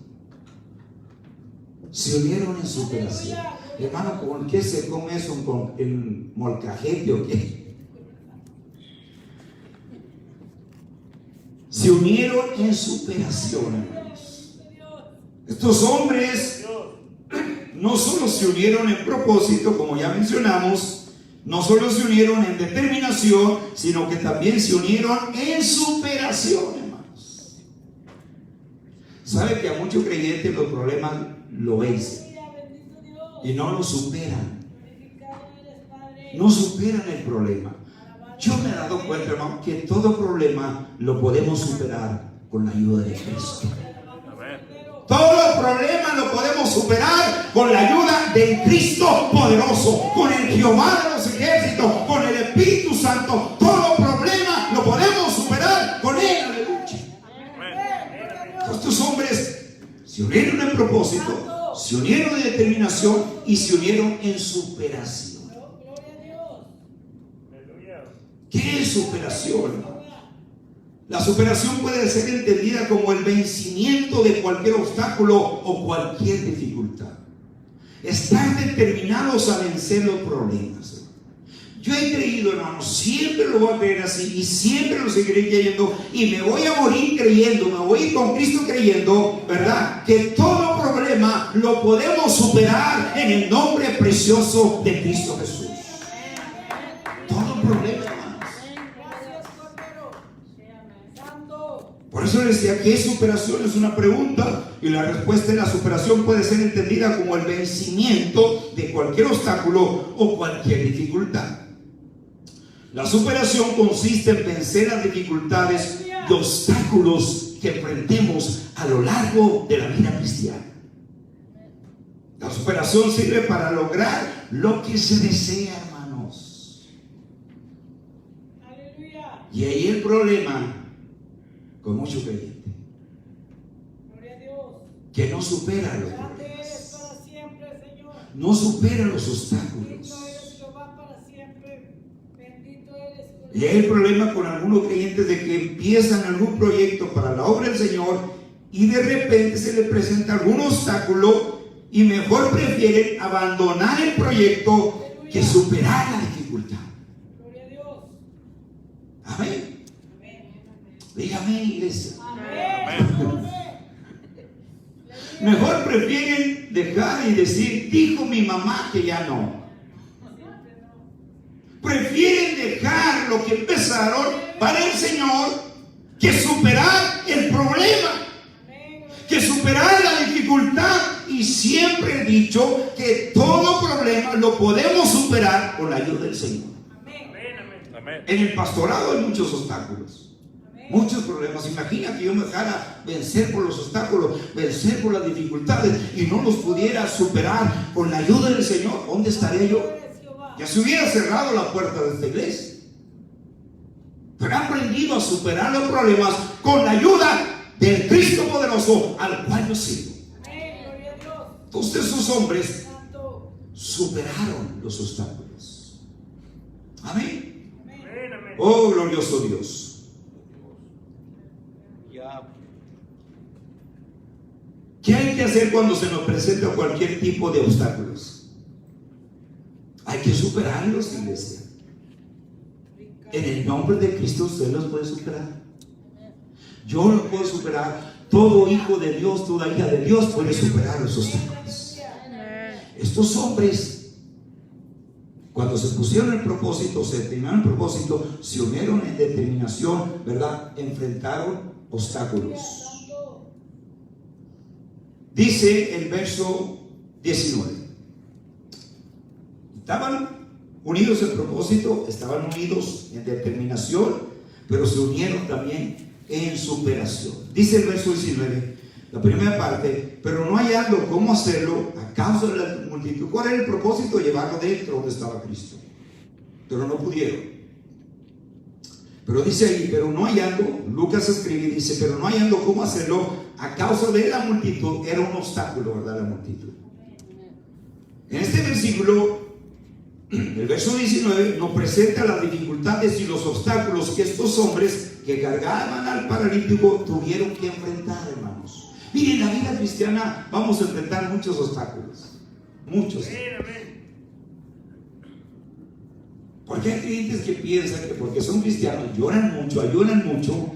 Se unieron en superación. Hermano, ¿con qué se come eso? ¿Con el molcajete o qué? Se unieron en superación, hermanos. Estos hombres no solo se unieron en propósito, como ya mencionamos, no solo se unieron en determinación, sino que también se unieron en superación, hermanos. ¿Sabe que a muchos creyentes los problemas lo vencen y no lo superan? No superan el problema. Yo me he dado cuenta, hermano, que todo problema lo podemos superar con la ayuda de Cristo. Todos los problemas lo podemos superar con la ayuda del Cristo poderoso, con el Jehová de los ejércitos, con el Espíritu Santo. Todo problema lo podemos superar con Él. Aleluya. Estos hombres se unieron en propósito, se unieron en determinación y se unieron en superación. ¿Qué es superación? La superación puede ser entendida como el vencimiento de cualquier obstáculo o cualquier dificultad. Estar determinados a vencer los problemas. Yo he creído, hermano, siempre lo voy a creer así y siempre lo seguiré creyendo y me voy a morir creyendo, me voy a ir con Cristo creyendo, ¿verdad? Que todo problema lo podemos superar en el nombre precioso de Cristo Jesús. Todo problema. Por eso les decía, ¿qué es superación? Es una pregunta y la respuesta de la superación puede ser entendida como el vencimiento de cualquier obstáculo o cualquier dificultad. La superación consiste en vencer las dificultades y obstáculos que enfrentemos a lo largo de la vida cristiana. La superación sirve para lograr lo que se desea, hermanos. Y ahí el problema con mucho creyente que no supera los problemas, no supera los obstáculos. Y hay el problema con algunos creyentes de que empiezan algún proyecto para la obra del Señor y de repente se les presenta algún obstáculo y mejor prefieren abandonar el proyecto que superar la dificultad. Amén. Dígame, iglesia. Mejor prefieren dejar y decir, dijo mi mamá que ya no. Prefieren dejar lo que empezaron para el Señor que superar el problema, que superar la dificultad. Y siempre he dicho que todo problema lo podemos superar con la ayuda del Señor. En el pastorado hay muchos obstáculos, muchos problemas. Imagina que yo me dejara vencer por los obstáculos, vencer por las dificultades y no los pudiera superar con la ayuda del Señor. ¿Dónde estaría yo? Ya se hubiera cerrado la puerta de esta iglesia. Pero he aprendido a superar los problemas con la ayuda del Cristo poderoso al cual yo sirvo. Entonces esos hombres superaron los obstáculos. Amén. Oh, glorioso Dios. ¿Qué hay que hacer cuando se nos presenta cualquier tipo de obstáculos? Hay que superarlos, iglesia. En el nombre de Cristo usted los puede superar. Yo los puedo superar. Todo hijo de Dios, toda hija de Dios puede superar los obstáculos. Estos hombres, cuando se pusieron el propósito, se determinaron el propósito, se unieron en determinación, ¿verdad? Enfrentaron obstáculos. Dice el verso 19. Estaban unidos en propósito, estaban unidos en determinación, pero se unieron también en superación. Dice el verso 19, la primera parte, pero no hallando cómo hacerlo a causa de la multitud. ¿Cuál era el propósito? Llevarlo dentro donde estaba Cristo, pero no pudieron. Pero dice ahí, pero no hallando, Lucas escribe y dice, pero no hallando cómo hacerlo a causa de la multitud. Era un obstáculo, ¿verdad? La multitud. En este versículo, el verso 19 nos presenta las dificultades y los obstáculos que estos hombres que cargaban al paralítico tuvieron que enfrentar, hermanos. Miren, en la vida cristiana vamos a enfrentar muchos obstáculos, muchos. Porque hay creyentes que piensan que porque son cristianos lloran mucho, ayunan mucho,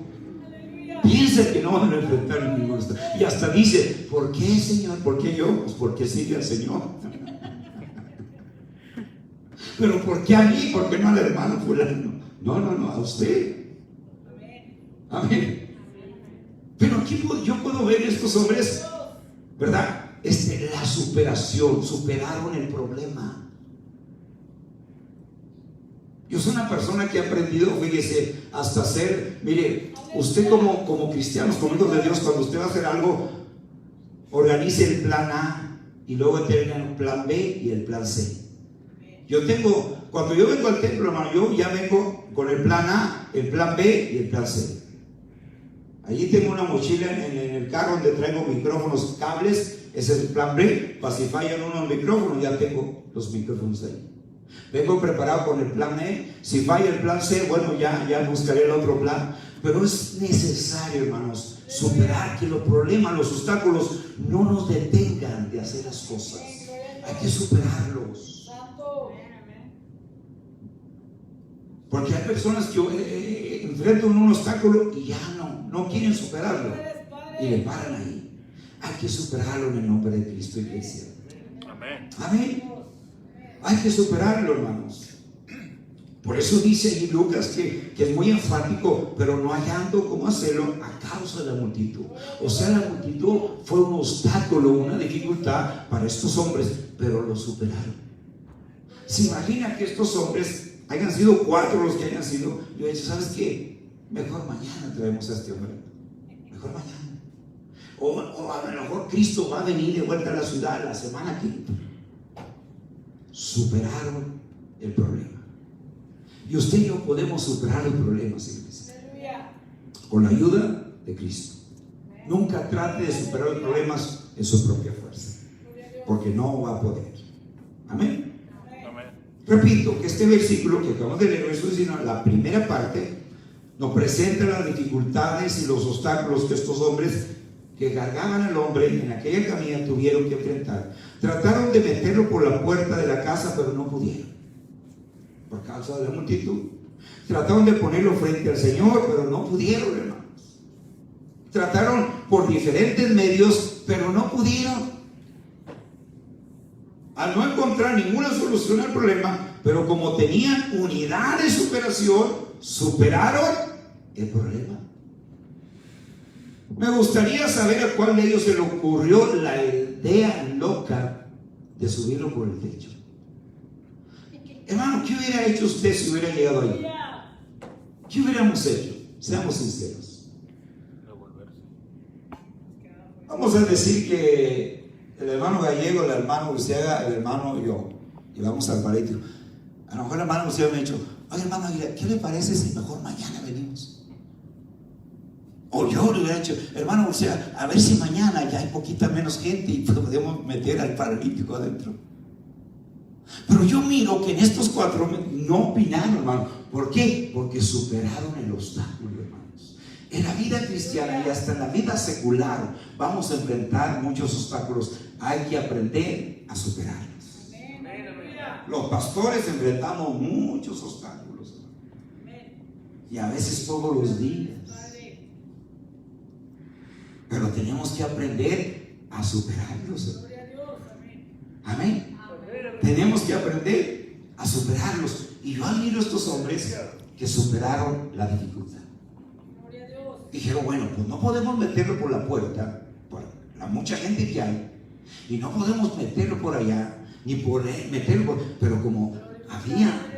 piensan que no van a enfrentar ningún obstáculo. Y hasta dice, ¿por qué, Señor? ¿Por qué yo? Pues porque sigue al Señor. Pero ¿por qué a mí? ¿Por qué no al hermano fulano? No, a usted. Amén. Pero aquí yo puedo ver estos hombres, ¿verdad? La superación, superaron el problema. Yo soy una persona que ha aprendido, fíjese, hasta hacer, mire, usted como cristianos, como hijos de Dios, cuando usted va a hacer algo, organice el plan A y luego tenga el plan B y el plan C. Cuando yo vengo al templo, hermano, yo ya vengo con el plan A, el plan B y el plan C. Allí tengo una mochila en el carro donde traigo micrófonos, cables, ese es el plan B. Para si fallan unos micrófonos, ya tengo los micrófonos ahí. Vengo preparado con el plan E. Si falla el plan C, bueno, ya buscaré el otro plan. Pero es necesario, hermanos, superar que los problemas, los obstáculos no nos detengan de hacer las cosas. Hay que superarlos. Porque hay personas que enfrentan un obstáculo y ya no quieren superarlo y le paran ahí. Hay que superarlo en el nombre de Cristo, iglesia. Amén. Hay que superarlo, hermanos. Por eso dice ahí Lucas que es muy enfático, pero no hallando cómo hacerlo a causa de la multitud. O sea, la multitud fue un obstáculo, una dificultad para estos hombres, pero lo superaron. ¿Se imagina que estos hombres hayan sido 4 los que hayan sido? Yo he dicho, ¿sabes qué? Mejor mañana traemos a este hombre. Mejor mañana. O a lo mejor Cristo va a venir de vuelta a la ciudad la semana que superaron el problema. Y usted y yo podemos superar los problemas, iglesia, con la ayuda de Cristo. Nunca trate de superar los problemas en su propia fuerza, porque no va a poder. Amén. Repito que este versículo que acabamos de leer, la primera parte, nos presenta las dificultades y los obstáculos que estos hombres que cargaban al hombre en aquella camina tuvieron que enfrentar. Trataron de meterlo por la puerta de la casa, pero no pudieron, por causa de la multitud. Trataron de ponerlo frente al Señor, pero no pudieron, hermanos. Trataron por diferentes medios, pero no pudieron. Al no encontrar ninguna solución al problema, pero como tenían unidad de superación, superaron el problema. Me gustaría saber a cuál de ellos se le ocurrió la idea loca de subirlo por el techo. Hermano, ¿qué hubiera hecho usted si hubiera llegado ahí? ¿Qué hubiéramos hecho? Seamos sinceros. Vamos a decir que el hermano Gallego, el hermano Urciaga, el hermano y yo llevamos al paralítico. A lo mejor el hermano Urciaga me ha dicho, oye hermano Aguilar, ¿qué le parece si mejor mañana venimos? O yo le hubiera dicho, hermano Urciaga, a ver si mañana ya hay poquita menos gente y podemos meter al paralítico adentro. Pero yo miro que en estos 4 no opinaron, hermano. ¿Por qué? Porque superaron el obstáculo, hermanos. En la vida cristiana y hasta en la vida secular vamos a enfrentar muchos obstáculos. Hay que aprender a superarlos. Los pastores enfrentamos muchos obstáculos, y a veces todos los días. Pero tenemos que aprender a superarlos. Amén. Tenemos que aprender a superarlos. Y yo admiro a estos hombres que superaron la dificultad. Dijeron, bueno, pues no podemos meterlo por la puerta, por la mucha gente que hay, y no podemos meterlo por allá, ni por meterlo por, pero como había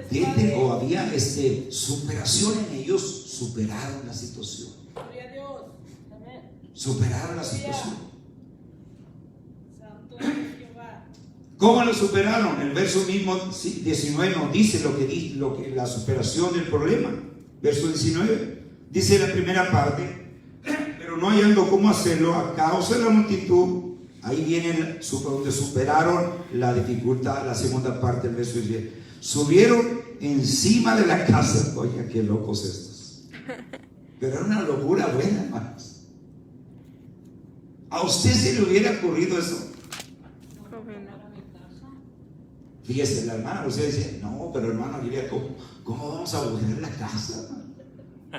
superación en ellos, superaron la situación. Gloria a Dios. Amén. Superaron la situación. Santo es Jehová. ¿Cómo lo superaron? El verso mismo 19 nos dice lo que la superación del problema. Verso 19 dice la primera parte: pero no hallando cómo hacerlo a causa de la multitud. Ahí viene donde superaron la dificultad. La segunda parte del verso 10: subieron encima de la casa. Oiga, qué locos estos. Pero era una locura buena, hermanos. ¿A usted se le hubiera ocurrido eso? Fíjese, la hermana, usted dice, no, pero hermano, diría, ¿cómo vamos a volver la casa?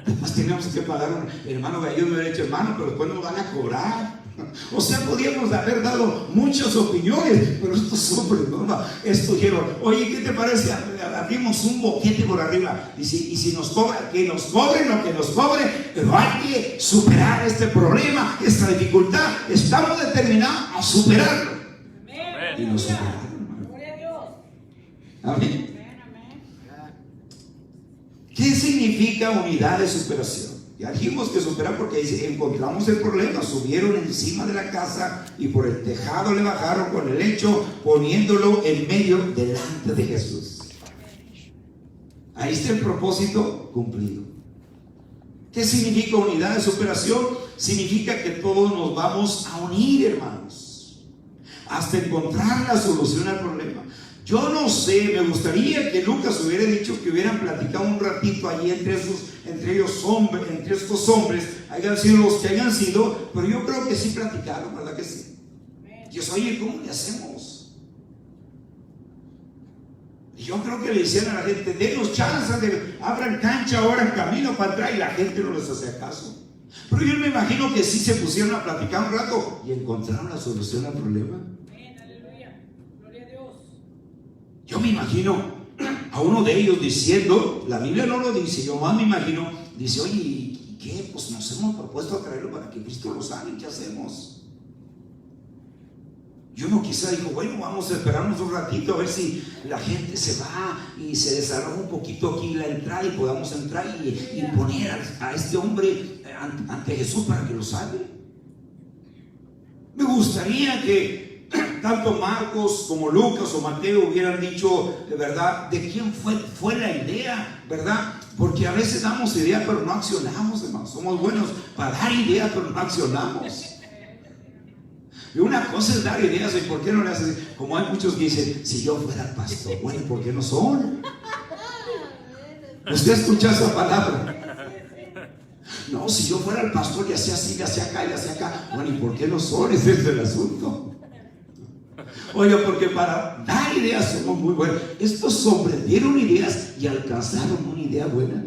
Después tenemos que pagar hermano Gallo me hubiera dicho, hermano, pero después nos van a cobrar. O sea, podíamos haber dado muchas opiniones, pero estos hombres, estos dijeron, oye, ¿qué te parece? Abrimos un boquete por arriba. Y si nos cobra, que nos cobren lo que nos cobre, pero hay que superar este problema, esta dificultad. Estamos determinados a superarlo. Amén. Y nos superaron. Gloria a Dios. Amén. ¿Qué significa unidad de superación? Ya dijimos que superar porque dice, encontramos el problema, subieron encima de la casa y por el tejado le bajaron con el lecho, poniéndolo en medio delante de Jesús. Ahí está el propósito cumplido. ¿Qué significa unidad de superación? Significa que todos nos vamos a unir, hermanos, hasta encontrar la solución al problema. Yo no sé, me gustaría que Lucas hubiera dicho que hubieran platicado un ratito allí entre estos hombres, hayan sido los que hayan sido, pero yo creo que sí platicaron, ¿verdad que sí? Dios, oye, ¿cómo le hacemos? Y yo creo que le decían a la gente, denos chance, abran cancha, abran camino para entrar, y la gente no les hacía caso. Pero yo me imagino que sí se pusieron a platicar un rato y encontraron la solución al problema. Yo me imagino a uno de ellos diciendo, la Biblia no lo dice, yo más me imagino, dice, oye, ¿y qué? Pues nos hemos propuesto a traerlo para que Cristo lo sane, ¿qué hacemos? Y uno quizá dijo, bueno, vamos a esperarnos un ratito a ver si la gente se va y se desarrolla un poquito aquí la entrada y podamos entrar y poner a este hombre ante Jesús para que lo salve. Me gustaría que tanto Marcos como Lucas o Mateo hubieran dicho, de verdad, de quién fue la idea, ¿verdad? Porque a veces damos ideas pero no accionamos, hermanos. Somos buenos para dar ideas pero no accionamos. Y una cosa es dar ideas, ¿y por qué no le haces? Como hay muchos que dicen, si yo fuera pastor, bueno, ¿por qué no son? ¿Usted escucha esa palabra? No, si yo fuera el pastor, le hacía así, le hacía acá, le hacía acá. Bueno, ¿y por qué no son? Ese es el asunto. Oye, porque para dar ideas somos muy buenos. Estos hombres dieron ideas y alcanzaron una idea buena.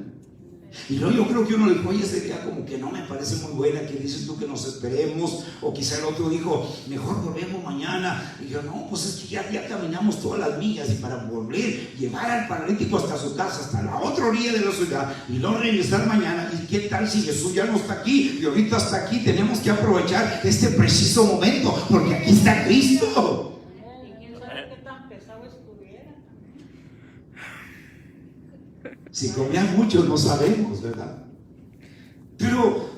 Y luego yo creo que uno dijo, oye, esa idea como que no me parece muy buena, que dices tú que nos esperemos. O quizá el otro dijo, mejor volvemos mañana. Y yo, no, pues es que ya caminamos todas las millas, y para volver, llevar al paralítico hasta su casa, hasta la otra orilla de la ciudad, y luego regresar mañana. ¿Y qué tal si Jesús ya no está aquí? Y ahorita está aquí, tenemos que aprovechar este preciso momento, porque aquí está Cristo. Si comían mucho no sabemos, ¿verdad? Pero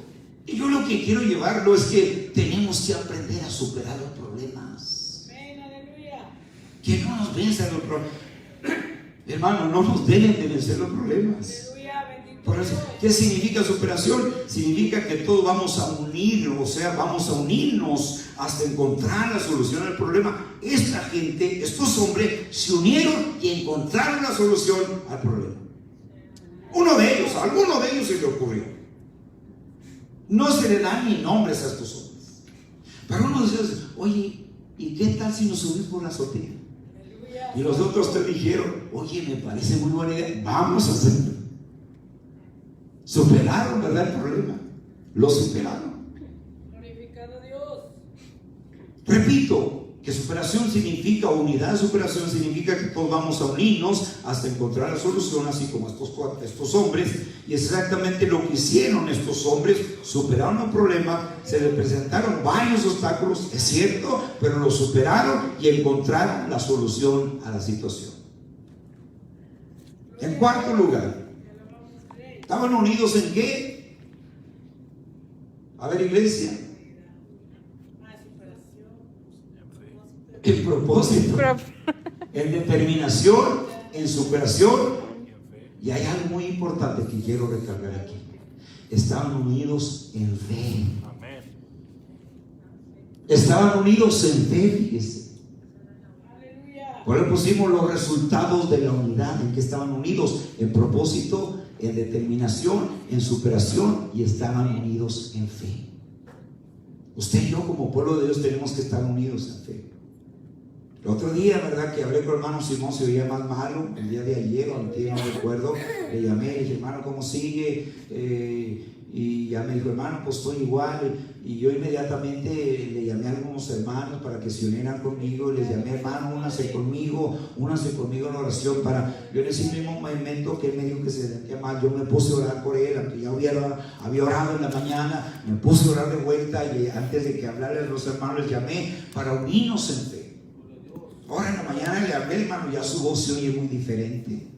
yo lo que quiero llevarlo es que tenemos que aprender a superar los problemas. Amén, aleluya. Que no nos vencen los problemas. Hermano, no nos deben de vencer los problemas. Aleluya, bendito Por eso, Dios. ¿qué significa superación? Significa que todos vamos a unirnos, o sea, vamos a unirnos hasta encontrar la solución al problema. Esta gente, estos hombres, se unieron y encontraron la solución al problema. Alguno de ellos se le ocurrió. No se le dan ni nombres a estos hombres. Pero uno dice, oye, ¿y qué tal si nos subimos por la azotea? Y los otros te dijeron, oye, me parece muy buena idea, vamos a hacerlo. Superaron, ¿verdad? El problema. Lo superaron. Glorificado Dios. Repito, que superación significa, unidad de superación significa que todos vamos a unirnos hasta encontrar la solución, así como estos hombres. Y exactamente lo que hicieron estos hombres, superaron el problema, se les presentaron varios obstáculos, es cierto, pero lo superaron y encontraron la solución a la situación. En cuarto lugar, ¿Estaban unidos en qué? A ver, iglesia. En propósito, en determinación, en superación. Y hay algo muy importante que quiero recalcar aquí. Estaban unidos en fe. Estaban unidos en fe, fíjese. Por eso pusimos los resultados de la unidad, en que estaban unidos en propósito, en determinación, en superación, y estaban unidos en fe. Usted y yo como pueblo de Dios tenemos que estar unidos en fe. El otro día, ¿verdad? Que hablé con el hermano Simón, se oía más malo. El día de ayer o antier, no recuerdo. Le llamé, le dije, hermano, ¿cómo sigue? Y ya me dijo, hermano, pues estoy igual. Y yo inmediatamente le llamé a algunos hermanos para que se unieran conmigo. Les llamé, hermano, únase conmigo en oración para... Yo en ese mismo momento que él me dijo que se sentía mal, yo me puse a orar por él, aunque ya había orado en la mañana, me puse a orar de vuelta, y antes de que hablarles a los hermanos les llamé para unirnos en fe. Ahora en la mañana le hablé, hermano, ya su voz se oye muy diferente.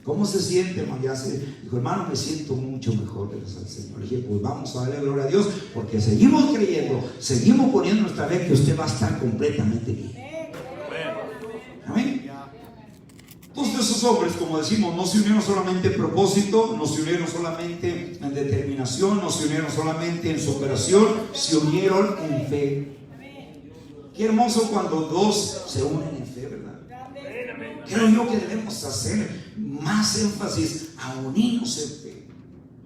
¿Cómo se siente, hermano? Dijo, hermano, me siento mucho mejor, gracias al Señor. Le dije, pues vamos a darle gloria a Dios, porque seguimos creyendo, seguimos poniendo nuestra fe que usted va a estar completamente bien. Amén. Entonces esos hombres, como decimos, no se unieron solamente en propósito, no se unieron solamente en determinación, no se unieron solamente en superación, se unieron en fe. Qué hermoso cuando dos se unen en fe, ¿verdad? Creo yo que debemos hacer más énfasis a unirnos en fe.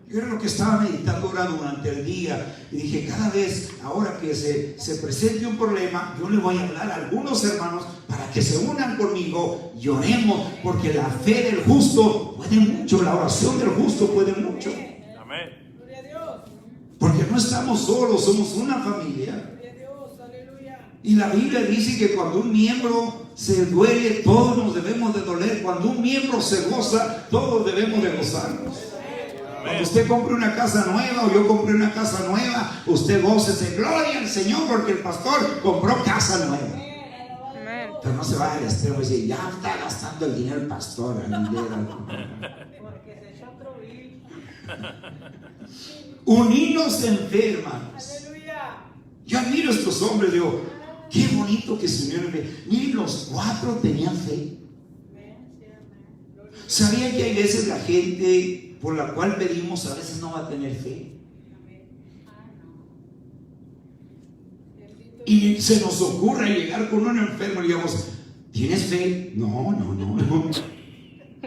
Yo era lo que estaba meditando ahora durante el día, y dije, cada vez, ahora que se presente un problema, yo le voy a hablar a algunos hermanos para que se unan conmigo y oremos, porque la fe del justo puede mucho, la oración del justo puede mucho. Amén. Gloria a Dios. Porque no estamos solos, somos una familia. Y la Biblia dice que cuando un miembro se duele, todos nos debemos de doler. Cuando un miembro se goza, todos debemos de gozarnos. Cuando usted compre una casa nueva o yo compré una casa nueva, usted gócese, gloria al Señor, porque el pastor compró casa nueva. Pero no se vaya al extremo y dice, ya está gastando el dinero el pastor. Porque se echó otro bill. Unirnos en fe, hermanos. Yo admiro a estos hombres, digo, qué bonito que se unieron en fe. Miren, los cuatro tenían fe. ¿Sabían que hay veces la gente por la cual pedimos a veces no va a tener fe? Y se nos ocurre llegar con un enfermo y digamos, ¿tienes fe? No.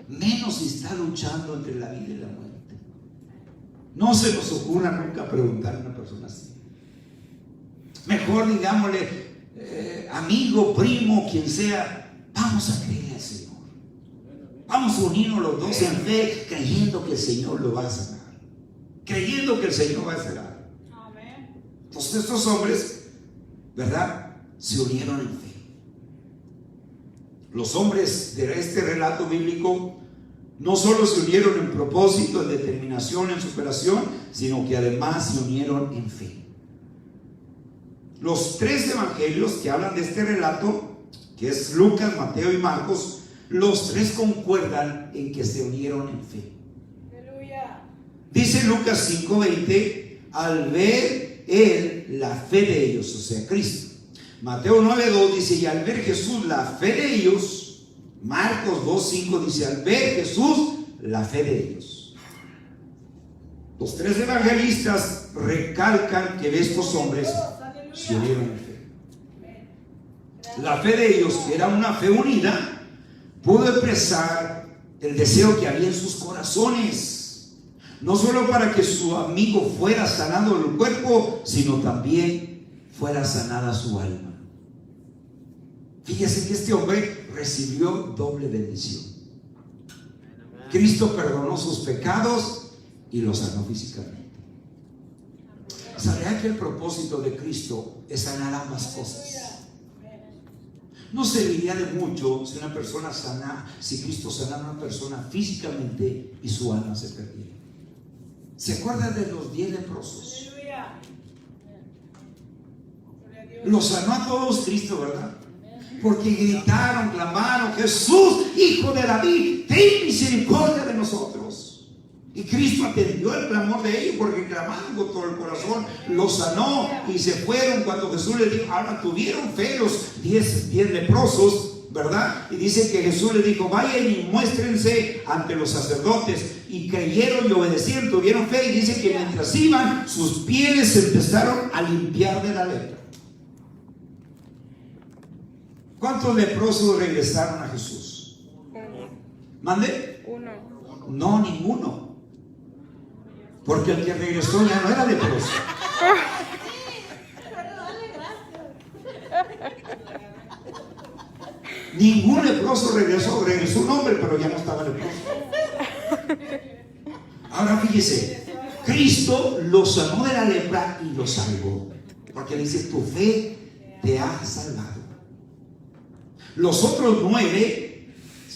Menos si está luchando entre la vida y la muerte. No se nos ocurra nunca preguntar a una persona así. Mejor digámosle, amigo, primo, quien sea, vamos a creer al Señor. Vamos a unirnos los dos en fe, creyendo que el Señor lo va a sanar. Creyendo que el Señor va a sanar. Entonces estos hombres, ¿verdad?, se unieron en fe. Los hombres de este relato bíblico no solo se unieron en propósito, en determinación, en superación, sino que además se unieron en fe. Los tres evangelios que hablan de este relato, que es Lucas, Mateo y Marcos, los tres concuerdan en que se unieron en fe. Aleluya. Dice Lucas 5:20, al ver él la fe de ellos, o sea, Cristo. Mateo 9:2 dice, y al ver Jesús la fe de ellos. Marcos 2:5 dice, al ver Jesús la fe de ellos. Los tres evangelistas recalcan que estos hombres se unieron en fe. La fe de ellos, que era una fe unida, pudo expresar el deseo que había en sus corazones, no solo para que su amigo fuera sanado el cuerpo, sino también fuera sanada su alma. Fíjese que este hombre recibió doble bendición. Cristo perdonó sus pecados y los sanó físicamente. ¿Sabía que el propósito de Cristo es sanar ambas cosas? No serviría de mucho si una persona sana, si Cristo sanara a una persona físicamente y su alma se perdiera. ¿Se acuerdan de los 10 leprosos? Los sanó a todos Cristo, ¿verdad? Porque gritaron, clamaron, Jesús, hijo de David, ten misericordia de nosotros. Y Cristo atendió el clamor de ellos porque clamaban con todo el corazón, los sanó y se fueron. Cuando Jesús les dijo, ahora tuvieron fe los 10 leprosos, ¿verdad? Y dice que Jesús les dijo, vayan y muéstrense ante los sacerdotes. Y creyeron y obedecieron, tuvieron fe. Y dice que mientras iban, sus pieles se empezaron a limpiar de la lepra. ¿Cuántos leprosos regresaron a Jesús? ¿Mande? Uno. No, ninguno. Porque el que regresó ya no era leproso. Ningún leproso regresó un hombre, pero ya no estaba leproso. Ahora fíjese, Cristo lo sanó de la lepra y lo salvó. Porque le dice, tu fe te ha salvado. Los otros 9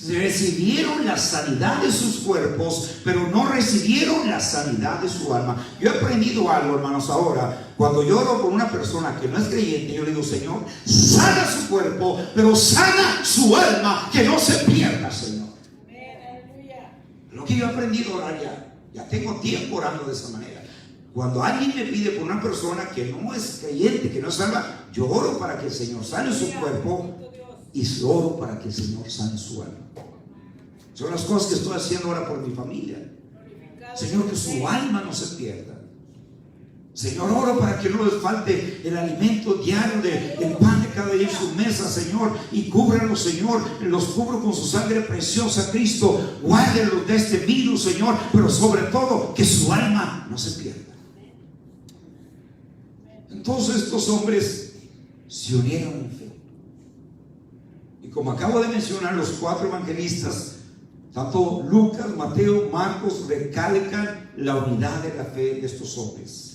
recibieron la sanidad de sus cuerpos, pero no recibieron la sanidad de su alma. Yo he aprendido algo, hermanos, ahora. Cuando yo oro por una persona que no es creyente, yo le digo, Señor, sana su cuerpo, pero sana su alma, que no se pierda, Señor. Lo que yo he aprendido a orar ya tengo tiempo orando de esa manera. Cuando alguien me pide por una persona que no es creyente, que no es salva, yo oro para que el Señor sane su cuerpo y oro para que el Señor sane su alma. Son las cosas que estoy haciendo ahora por mi familia. Señor, que su alma no se pierda. Señor, oro para que no les falte el alimento diario, el pan de cada día en su mesa, Señor, y cúbralos, Señor, los cubro con su sangre preciosa, Cristo. Guárdenlos de este virus, Señor, pero sobre todo que su alma no se pierda. Entonces estos hombres se unieron en fe. Y como acabo de mencionar, los 4 evangelistas, tanto Lucas, Mateo, Marcos, recalcan la unidad de la fe de estos hombres.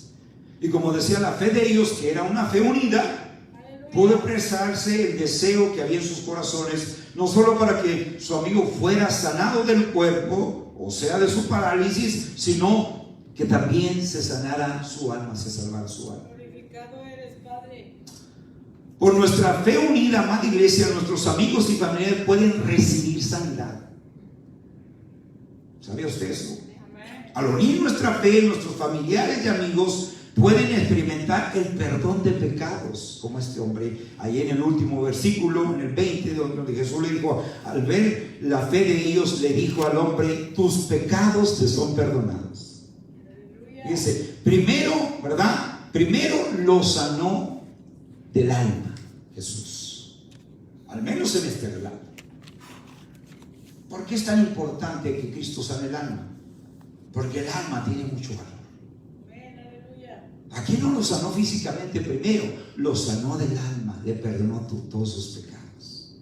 Y como decía, la fe de ellos, que era una fe unida, pudo expresarse el deseo que había en sus corazones, no solo para que su amigo fuera sanado del cuerpo, o sea, de su parálisis, sino que también se sanara su alma, se salvara su alma. Glorificado eres, Padre. Por nuestra fe unida, amada iglesia, nuestros amigos y familiares pueden recibir sanidad. ¿Sabía usted eso? Al unir nuestra fe, nuestros familiares y amigos pueden experimentar el perdón de pecados, como este hombre, ahí en el último versículo, en el 20, donde Jesús le dijo, al ver la fe de ellos, le dijo al hombre, tus pecados te son perdonados. Dice, primero, ¿verdad? Primero lo sanó del alma, Jesús, al menos en este relato. ¿Por qué es tan importante que Cristo sane el alma? Porque el alma tiene mucho valor. Aquí no lo sanó físicamente primero, lo sanó del alma, le perdonó todos sus pecados.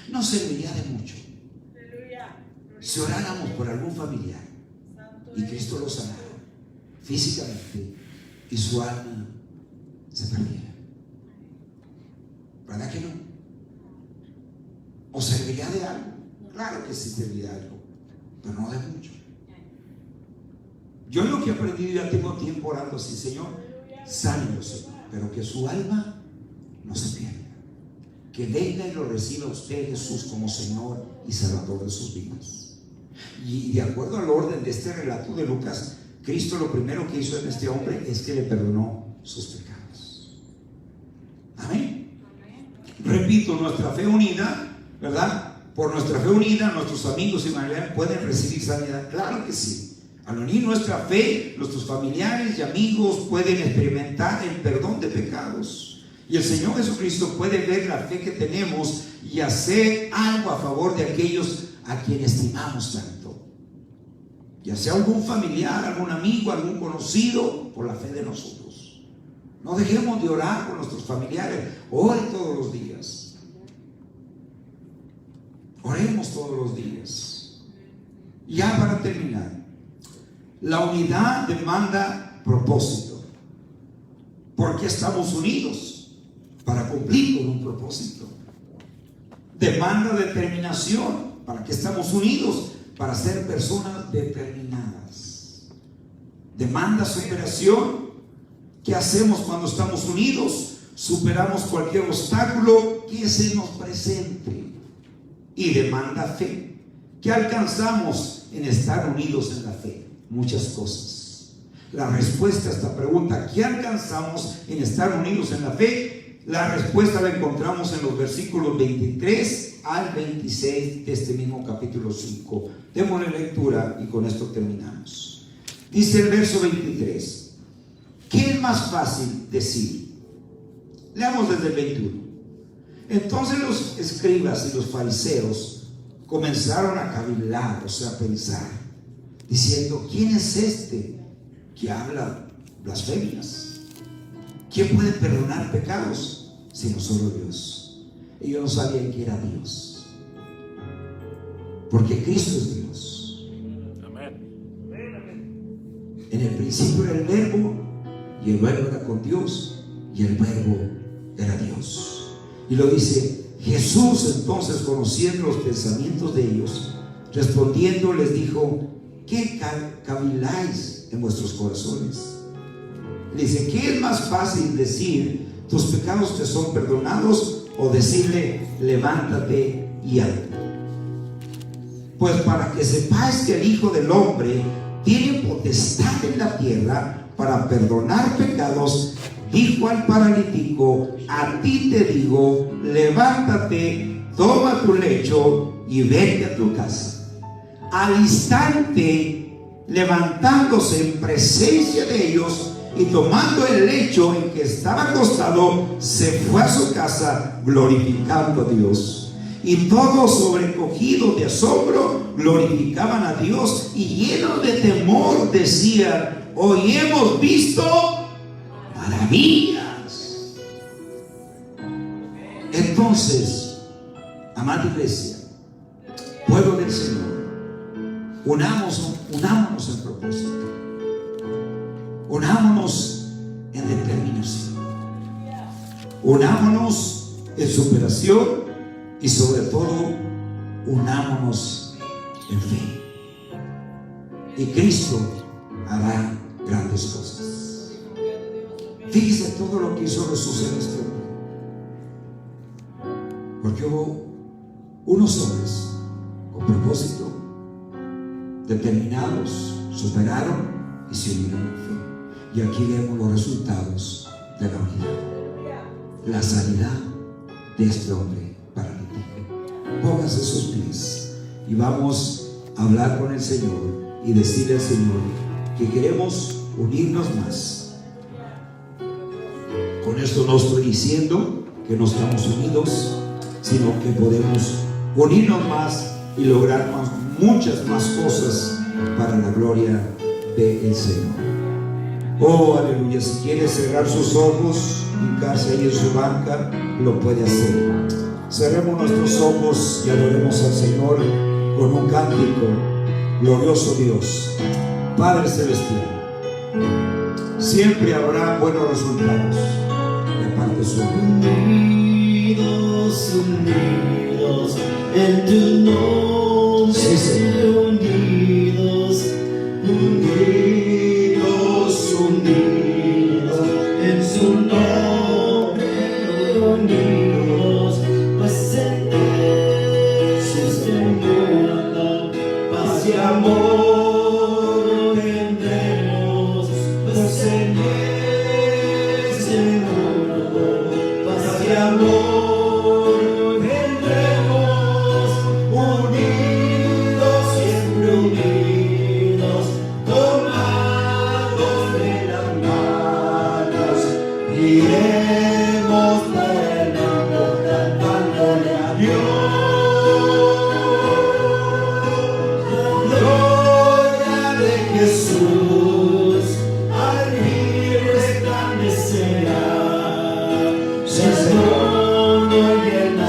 No serviría de mucho si oráramos por algún familiar y Cristo lo sanara físicamente y su alma se perdiera. ¿Verdad que no? ¿O serviría de algo? Claro que sí serviría de algo, pero no de mucho. Yo lo que he aprendido, ya tengo tiempo orando así, Señor, sánelo, Señor, pero que su alma no se pierda. Que venga y lo reciba usted, Jesús, como Señor y Salvador de sus vidas. Y de acuerdo al orden de este relato de Lucas, Cristo lo primero que hizo en este hombre es que le perdonó sus pecados. Amén. Repito, nuestra fe unida, ¿verdad? Por nuestra fe unida, nuestros amigos y familiares pueden recibir sanidad. Claro que sí. Al unir nuestra fe, nuestros familiares y amigos pueden experimentar el perdón de pecados. Y el Señor Jesucristo puede ver la fe que tenemos y hacer algo a favor de aquellos a quienes estimamos tanto. Ya sea algún familiar, algún amigo, algún conocido, por la fe de nosotros. No dejemos de orar por nuestros familiares. Oren todos los días. Oremos todos los días. Ya para terminar. La unidad demanda propósito. ¿Por qué estamos unidos? Para cumplir con un propósito. Demanda determinación. ¿Para qué estamos unidos? Para ser personas determinadas. Demanda superación. ¿Qué hacemos cuando estamos unidos? Superamos cualquier obstáculo que se nos presente. Y demanda fe. ¿Qué alcanzamos en estar unidos en la fe? Muchas cosas. La respuesta a esta pregunta, ¿qué alcanzamos en estar unidos en la fe? La respuesta la encontramos en los versículos 23 al 26 de este mismo capítulo 5. Démosle lectura y con esto terminamos. Dice el verso 23: ¿qué es más fácil decir? Leamos desde el 21. Entonces los escribas y los fariseos comenzaron a cavilar, o sea, a pensar, diciendo: ¿quién es este que habla blasfemias? ¿Quién puede perdonar pecados sino solo Dios? Ellos no sabían que era Dios, porque Cristo es Dios. En el principio era el Verbo, y el Verbo era con Dios, y el Verbo era Dios. Y lo dice: Jesús entonces, conociendo los pensamientos de ellos, respondiendo les dijo: ¿qué caviláis en vuestros corazones? Le dice: ¿qué es más fácil decir tus pecados te son perdonados, o decirle levántate y anda? Pues para que sepáis que el Hijo del Hombre tiene potestad en la tierra para perdonar pecados, dijo al paralítico: a ti te digo, levántate, toma tu lecho y vete a tu casa. Al instante, levantándose en presencia de ellos y tomando el lecho en que estaba acostado, se fue a su casa glorificando a Dios. Y todos, sobrecogidos de asombro, glorificaban a Dios, y llenos de temor decían: hoy hemos visto maravillas. Entonces, amada iglesia, pueblo del Señor, unámonos en propósito, unámonos en determinación, unámonos en superación, y sobre todo unámonos en fe, y Cristo hará grandes cosas. Fíjese todo lo que hizo Jesús en este hombre, porque hubo unos hombres con propósito, determinados, superaron y se unieron en fe. Y aquí vemos los resultados de la unidad, la sanidad de este hombre paralítico. Póngase sus pies y vamos a hablar con el Señor y decirle al Señor que queremos unirnos más. Con esto no estoy diciendo que no estamos unidos, sino que podemos unirnos más y lograr muchas más cosas para la gloria del Señor. Oh, aleluya. Si quiere cerrar sus ojos, hincarse ahí en su banca, lo puede hacer. Cerremos nuestros ojos y adoremos al Señor con un cántico. Glorioso Dios, Padre Celestial, siempre habrá buenos resultados de parte suya. Unidos, unidos en tu nombre, Sí, Señor. unidos, unidos, unidos en su nombre, unidos, pues en él se mundo, paz y amor tendremos, pues en él se mundo, paz y amor tendremos, unidos, siempre unidos, tomados de las manos, iremos caminando, cantándole a Dios. Gloria de Jesús, al vivir resplandecerá. Sí, Señor.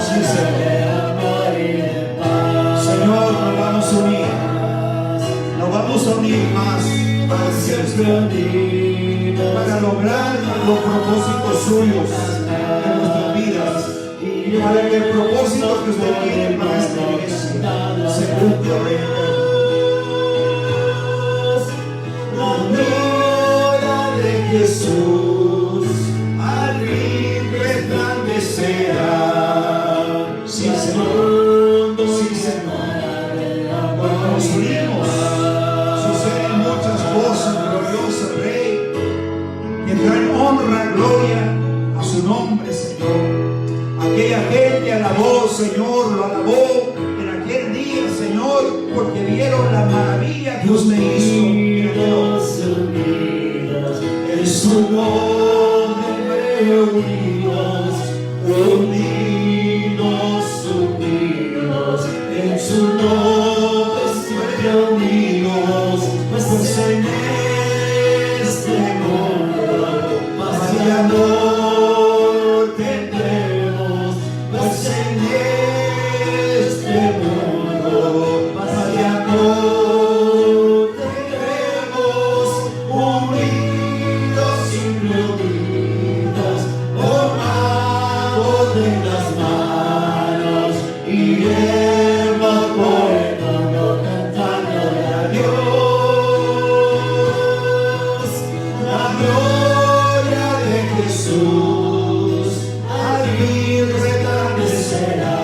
Sí, Señor. Señor, nos vamos a unir. Nos vamos a unir más para lograr los propósitos suyos en nuestras vidas, y para que el propósito que usted tiene para esta iglesia se cumpla. La gloria de Jesús al fin resplandecerá. Sí, Señor. Sí, Señor. Señor, lo alabó en aquel día, Señor, porque vieron la maravilla que usted hizo en aquel hombre. En su nombre unidos, en su nombre siempre unidos, pues en este mundo más de amor tendremos, pues en este mundo más de amor tendremos, unidos siempre unidos, tomados de las manos, iremos por el mundo cantándole a Dios. La gloria de Jesús al fin resplandecerá,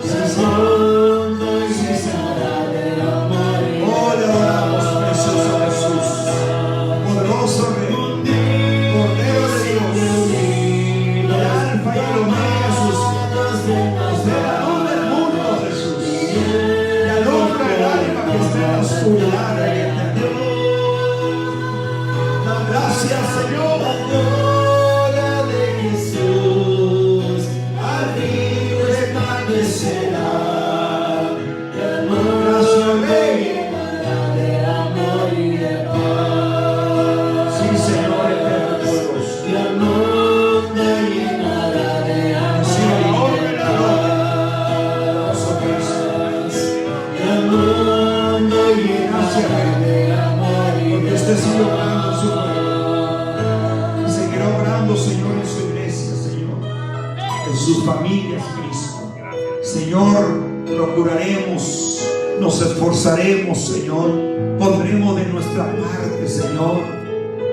se sonda y se sabrá del amor. Oh, le adoramos, precioso Jesús, poderoso Rey, Cordero de Dios, el Alfa y el Omega, Jesús. Usted la luz del mundo, Jesús, y alumbra el alma que está en la oscuridad de la eternidad. Gracias, Señor. La gloria de Jesús al fin resplandecerá. El mundo llenará de amor y de paz. Sí, Señor, eterno Dios. Y el mundo llenará de amor Sí, la honra y y de la gloria. paz. Y el mundo llenará de amor y Porque de usted sigue obrando en su paz. pueblo. Y seguirá obrando, Señor, en su iglesia, Señor, en sus familias, Cristo. Señor, procuraremos, nos esforzaremos, Señor, pondremos de nuestra parte, Señor,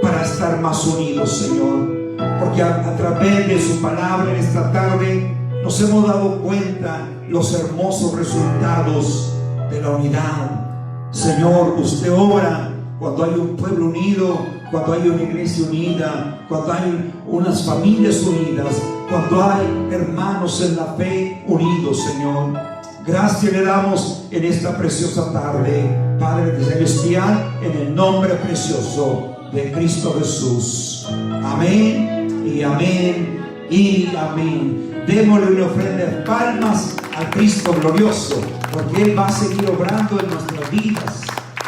para estar más unidos, Señor, porque a través de su palabra en esta tarde nos hemos dado cuenta los hermosos resultados de la unidad. Señor, usted obra cuando hay un pueblo unido, cuando hay una iglesia unida, cuando hay unas familias unidas, cuando hay hermanos en la fe unidos, Señor. Gracias le damos en esta preciosa tarde, Padre Celestial, en el nombre precioso de Cristo Jesús. Amén y amén y amén. Démosle una ofrenda de palmas al Cristo glorioso, porque Él va a seguir obrando en nuestras vidas.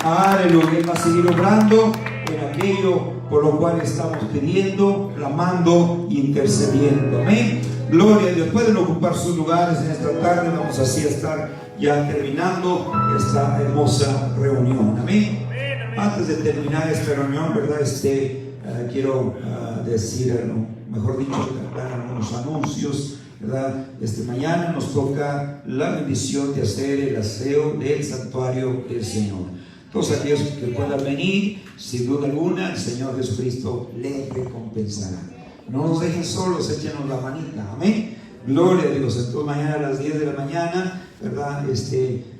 Aleluya, Él va a seguir obrando en aquello por lo cual estamos pidiendo, clamando e intercediendo. Amén. Gloria a Dios. Pueden ocupar sus lugares en esta tarde. Vamos así a estar ya terminando esta hermosa reunión. Amén. Antes de terminar esta reunión, ¿verdad? Quiero decir, mejor dicho, dar algunos anuncios, ¿verdad? Mañana nos toca la bendición de hacer el aseo del santuario del Señor. Todos aquellos que puedan venir, sin duda alguna, el Señor Jesucristo les recompensará. No nos dejen solos, échenos la manita. Amén. Gloria a Dios. Entonces mañana a las 10 de la mañana, ¿verdad?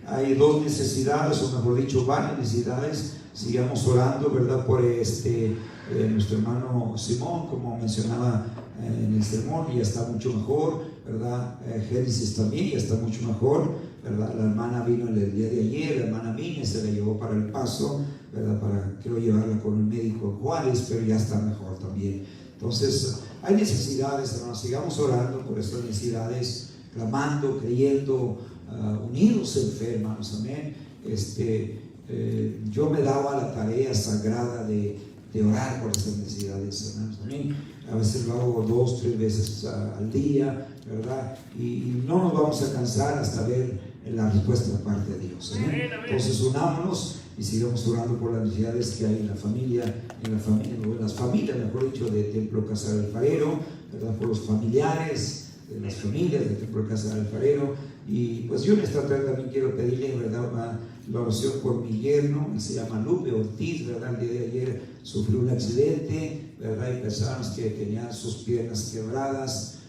Hay dos necesidades, o mejor dicho, varias necesidades. Sigamos orando, ¿verdad? Por nuestro hermano Simón, como mencionaba en el sermón, ya está mucho mejor, ¿verdad? Génesis también ya está mucho mejor, ¿verdad? La hermana vino el día de ayer, la hermana Mina se la llevó para El Paso, ¿verdad? Quiero llevarla con el médico Juárez, pero ya está mejor también. Entonces, hay necesidades, hermanos, sigamos orando por estas necesidades, clamando, creyendo, unidos en fe, hermanos, amén. Yo me daba la tarea sagrada de orar por estas necesidades, hermanos, amén. A veces lo hago 2 o 3 veces al día, ¿verdad? Y no nos vamos a cansar hasta ver la respuesta de parte de Dios, ¿amén? Entonces unámonos y sigamos orando por las necesidades que hay en las familias, mejor dicho, de Templo Casa del Alfarero, ¿verdad? Por los familiares de las familias del Templo Casa del Alfarero. Y pues yo en esta tarde también quiero pedirle, ¿verdad?, la oración por mi yerno, que se llama Lupe Ortiz, ¿verdad? El día de ayer sufrió un accidente, ¿verdad? Y pensamos que tenía sus piernas quebradas,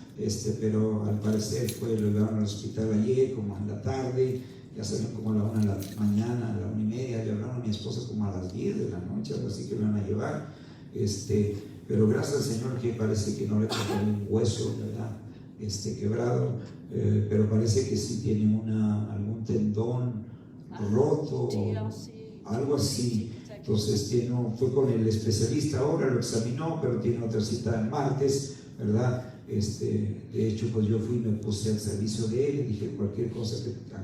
pero al parecer lo llevaron al hospital ayer, como en la tarde, ya salió como a la 1 de la mañana, a la 1:30, le hablaron a mi esposa como a las 10 de la noche, algo así que me van a llevar, pero gracias al Señor que parece que no le falta un hueso, ¿verdad? quebrado, pero parece que sí tiene algún tendón roto o algo así. Entonces fue con el especialista ahora, lo examinó, pero tiene otra cita el martes, ¿verdad? De hecho, pues yo fui y me puse al servicio de él, y dije, cualquier cosa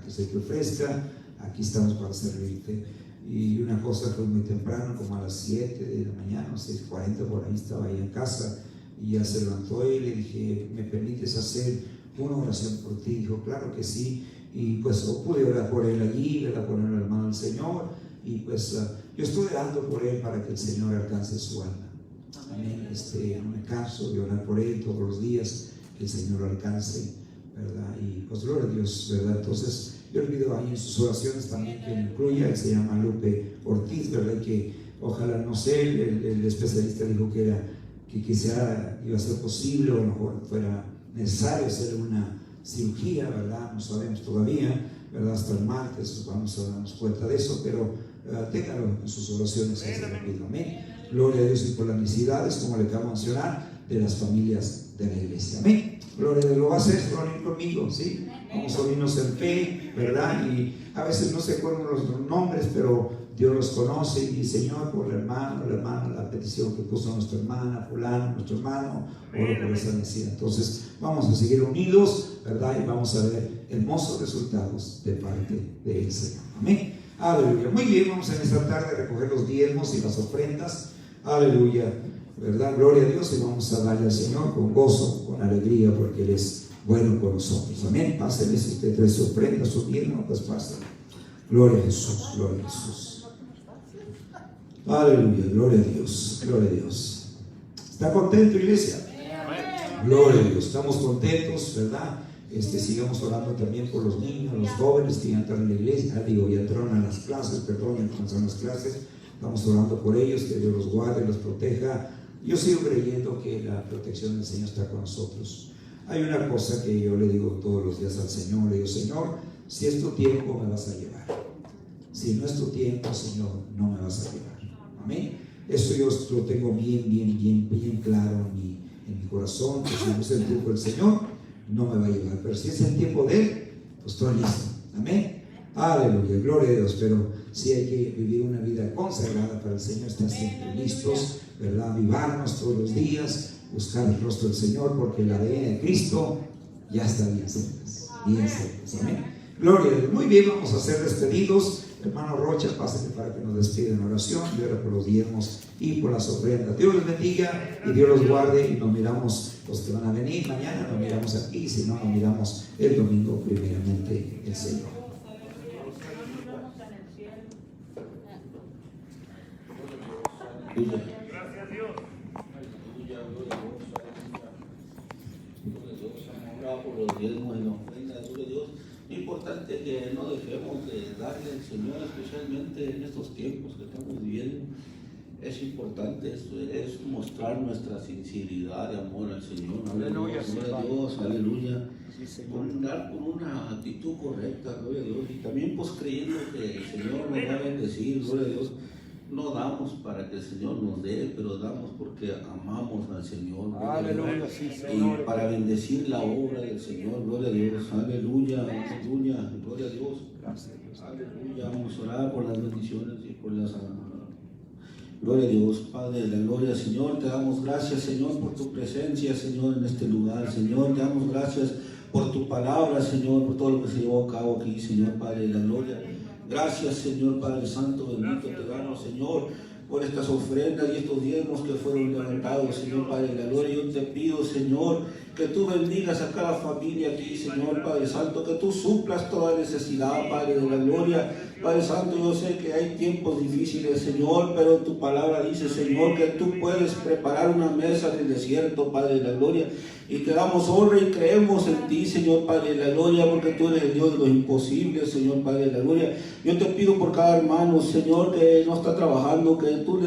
que se te ofrezca, aquí estamos para servirte. Y una cosa fue muy temprano, como a las 7 de la mañana, 6:40, por ahí estaba ahí en casa, y ya se levantó él, y le dije, ¿me permites hacer una oración por ti? Dijo, claro que sí. Y pues pude orar por él allí, ¿verdad? Poner la mano al Señor, y pues yo estoy orando por él para que el Señor alcance su alma. Amén. No me canso de orar por él todos los días, que el Señor lo alcance, ¿verdad? Y pues gloria a Dios, ¿verdad? Entonces yo le pido ahí en sus oraciones también que me incluya. Él se llama Lupe Ortiz, ¿verdad? Y que ojalá, no sé, el especialista dijo que quizá iba a ser posible, o a lo mejor fuera necesario hacer una cirugía, ¿verdad? No sabemos todavía, ¿verdad? Hasta el martes vamos a darnos cuenta de eso, pero téngalo en sus oraciones. Amén. Gloria a Dios, y por las necesidades, como le acabo de mencionar, de las familias de la iglesia. Amén. Gloria a Dios. Lo va a hacer, se van a ir conmigo, ¿sí? Vamos a unirnos en fe, ¿verdad? Y a veces no se acuerdan los nombres, pero Dios los conoce. Y Señor, por el hermano, la petición que puso nuestra hermana, fulano, nuestro hermano, oro por esa necesidad. Entonces vamos a seguir unidos, ¿verdad? Y vamos a ver hermosos resultados de parte del Señor. Amén. Aleluya. Muy bien, vamos en esta tarde a recoger los diezmos y las ofrendas. Aleluya, ¿verdad? Gloria a Dios, y vamos a darle al Señor con gozo, con alegría, porque Él es bueno con nosotros. Amén. Pásenle, si usted trae su ofrenda, su diezmo, pues pásenle. Gloria a Jesús, gloria a Jesús. Aleluya, gloria a Dios, gloria a Dios. ¿Está contento, iglesia? Gloria a Dios, estamos contentos, ¿verdad? Sigamos orando también por los niños, los jóvenes que ya entraron a la iglesia, ya entraron a las clases, ya comenzaron las clases. Estamos orando por ellos, que Dios los guarde, los proteja. Yo sigo creyendo que la protección del Señor está con nosotros. Hay una cosa que yo le digo todos los días al Señor, le digo, Señor, si es tu tiempo me vas a llevar. Si no es tu tiempo, Señor, no me vas a llevar. Amén. Eso yo lo tengo bien claro en mi corazón, que si no es el tiempo del Señor, no me va a llevar. Pero si es el tiempo de Él, pues estoy listo. Amén. Aleluya, gloria a Dios. Pero sí hay que vivir una vida consagrada para el Señor, estar siempre listos, ¿verdad? Avivarnos todos los días, buscar el rostro del Señor, porque la venida de Cristo ya está bien cerca. Amén. Gloria a Dios. Muy bien, vamos a ser despedidos. Hermano Rocha, pásenle para que nos despida en oración, y ora por los diezmos y por las ofrendas. Dios los bendiga y Dios los guarde, y nos miramos los que van a venir mañana, nos miramos aquí, si no, nos miramos el domingo, primeramente el Señor. Gracias a Dios. Por los diezmos y la ofrenda, gloria a Dios. Es importante que no dejemos de darle al Señor, especialmente en estos tiempos que estamos viviendo. Es importante, es mostrar nuestra sinceridad de amor al Señor. Aleluya, gloria a Dios, aleluya. Dar con una actitud correcta, gloria a Dios. Y también pues creyendo que el Señor nos va a bendecir, gloria a Dios. No damos para que el Señor nos dé, pero damos porque amamos al Señor. Aleluya, sí, Señor. Y para bendecir la obra del Señor, gloria a Dios. Aleluya, aleluya, gloria a Dios. Aleluya. Vamos a orar por las bendiciones y por las... Gloria a Dios, Padre de la gloria, Señor. Te damos gracias, Señor, por tu presencia, Señor, en este lugar. Señor, te damos gracias por tu palabra, Señor, por todo lo que se llevó a cabo aquí, Señor, Padre de la gloria. Gracias, Señor Padre Santo, bendito te damos, Señor, por estas ofrendas y estos diezmos que fueron levantados, Señor Padre de la gloria. Yo te pido, Señor, que tú bendigas a cada familia aquí, Señor Padre Santo, que tú suplas toda necesidad, Padre de la gloria. Padre Santo, yo sé que hay tiempos difíciles, Señor, pero tu palabra dice, Señor, que tú puedes preparar una mesa en el desierto, Padre de la gloria. Y te damos honra y creemos en ti, Señor Padre de la gloria, porque tú eres el Dios de los imposibles, Señor Padre de la gloria. Yo te pido por cada hermano, Señor, que no está trabajando, que tú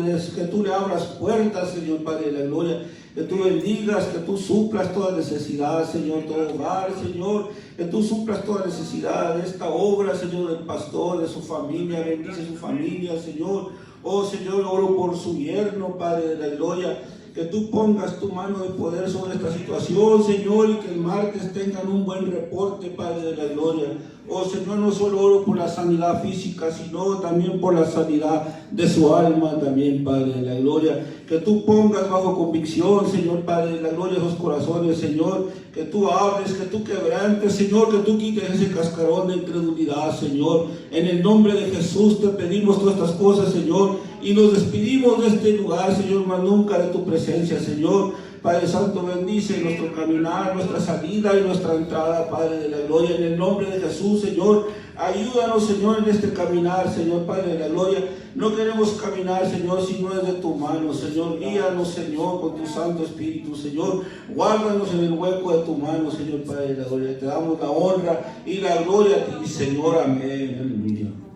le abras puertas, Señor Padre de la gloria. Que tú bendigas, que tú suplas toda necesidad, Señor, todo hogar, Señor. Que tú suplas toda necesidad de esta obra, Señor, del pastor, de su familia. Bendice su familia, Señor. Oh, Señor, oro por su yerno, Padre de la gloria. que tú pongas tu mano de poder sobre esta situación, Señor, y que el martes tengan un buen reporte, Padre de la gloria. Oh Señor, no solo oro por la sanidad física, sino también por la sanidad de su alma también, Padre de la gloria. Que tú pongas bajo convicción, Señor, Padre de la gloria, esos corazones, Señor. Que tú hables, que tú quebrantes, Señor, que tú quites ese cascarón de incredulidad, Señor. En el nombre de Jesús te pedimos todas estas cosas, Señor, y nos despedimos de este lugar, Señor, más nunca de tu presencia, Señor. Padre Santo, bendice nuestro caminar, nuestra salida y nuestra entrada, Padre de la gloria, en el nombre de Jesús, Señor. Ayúdanos, Señor, en este caminar, Señor, Padre de la gloria. No queremos caminar, Señor, si no es de tu mano, Señor. Guíanos, Señor, con tu Santo Espíritu, Señor. Guárdanos en el hueco de tu mano, Señor, Padre de la gloria. Te damos la honra y la gloria a ti, Señor. Amén. Aleluya.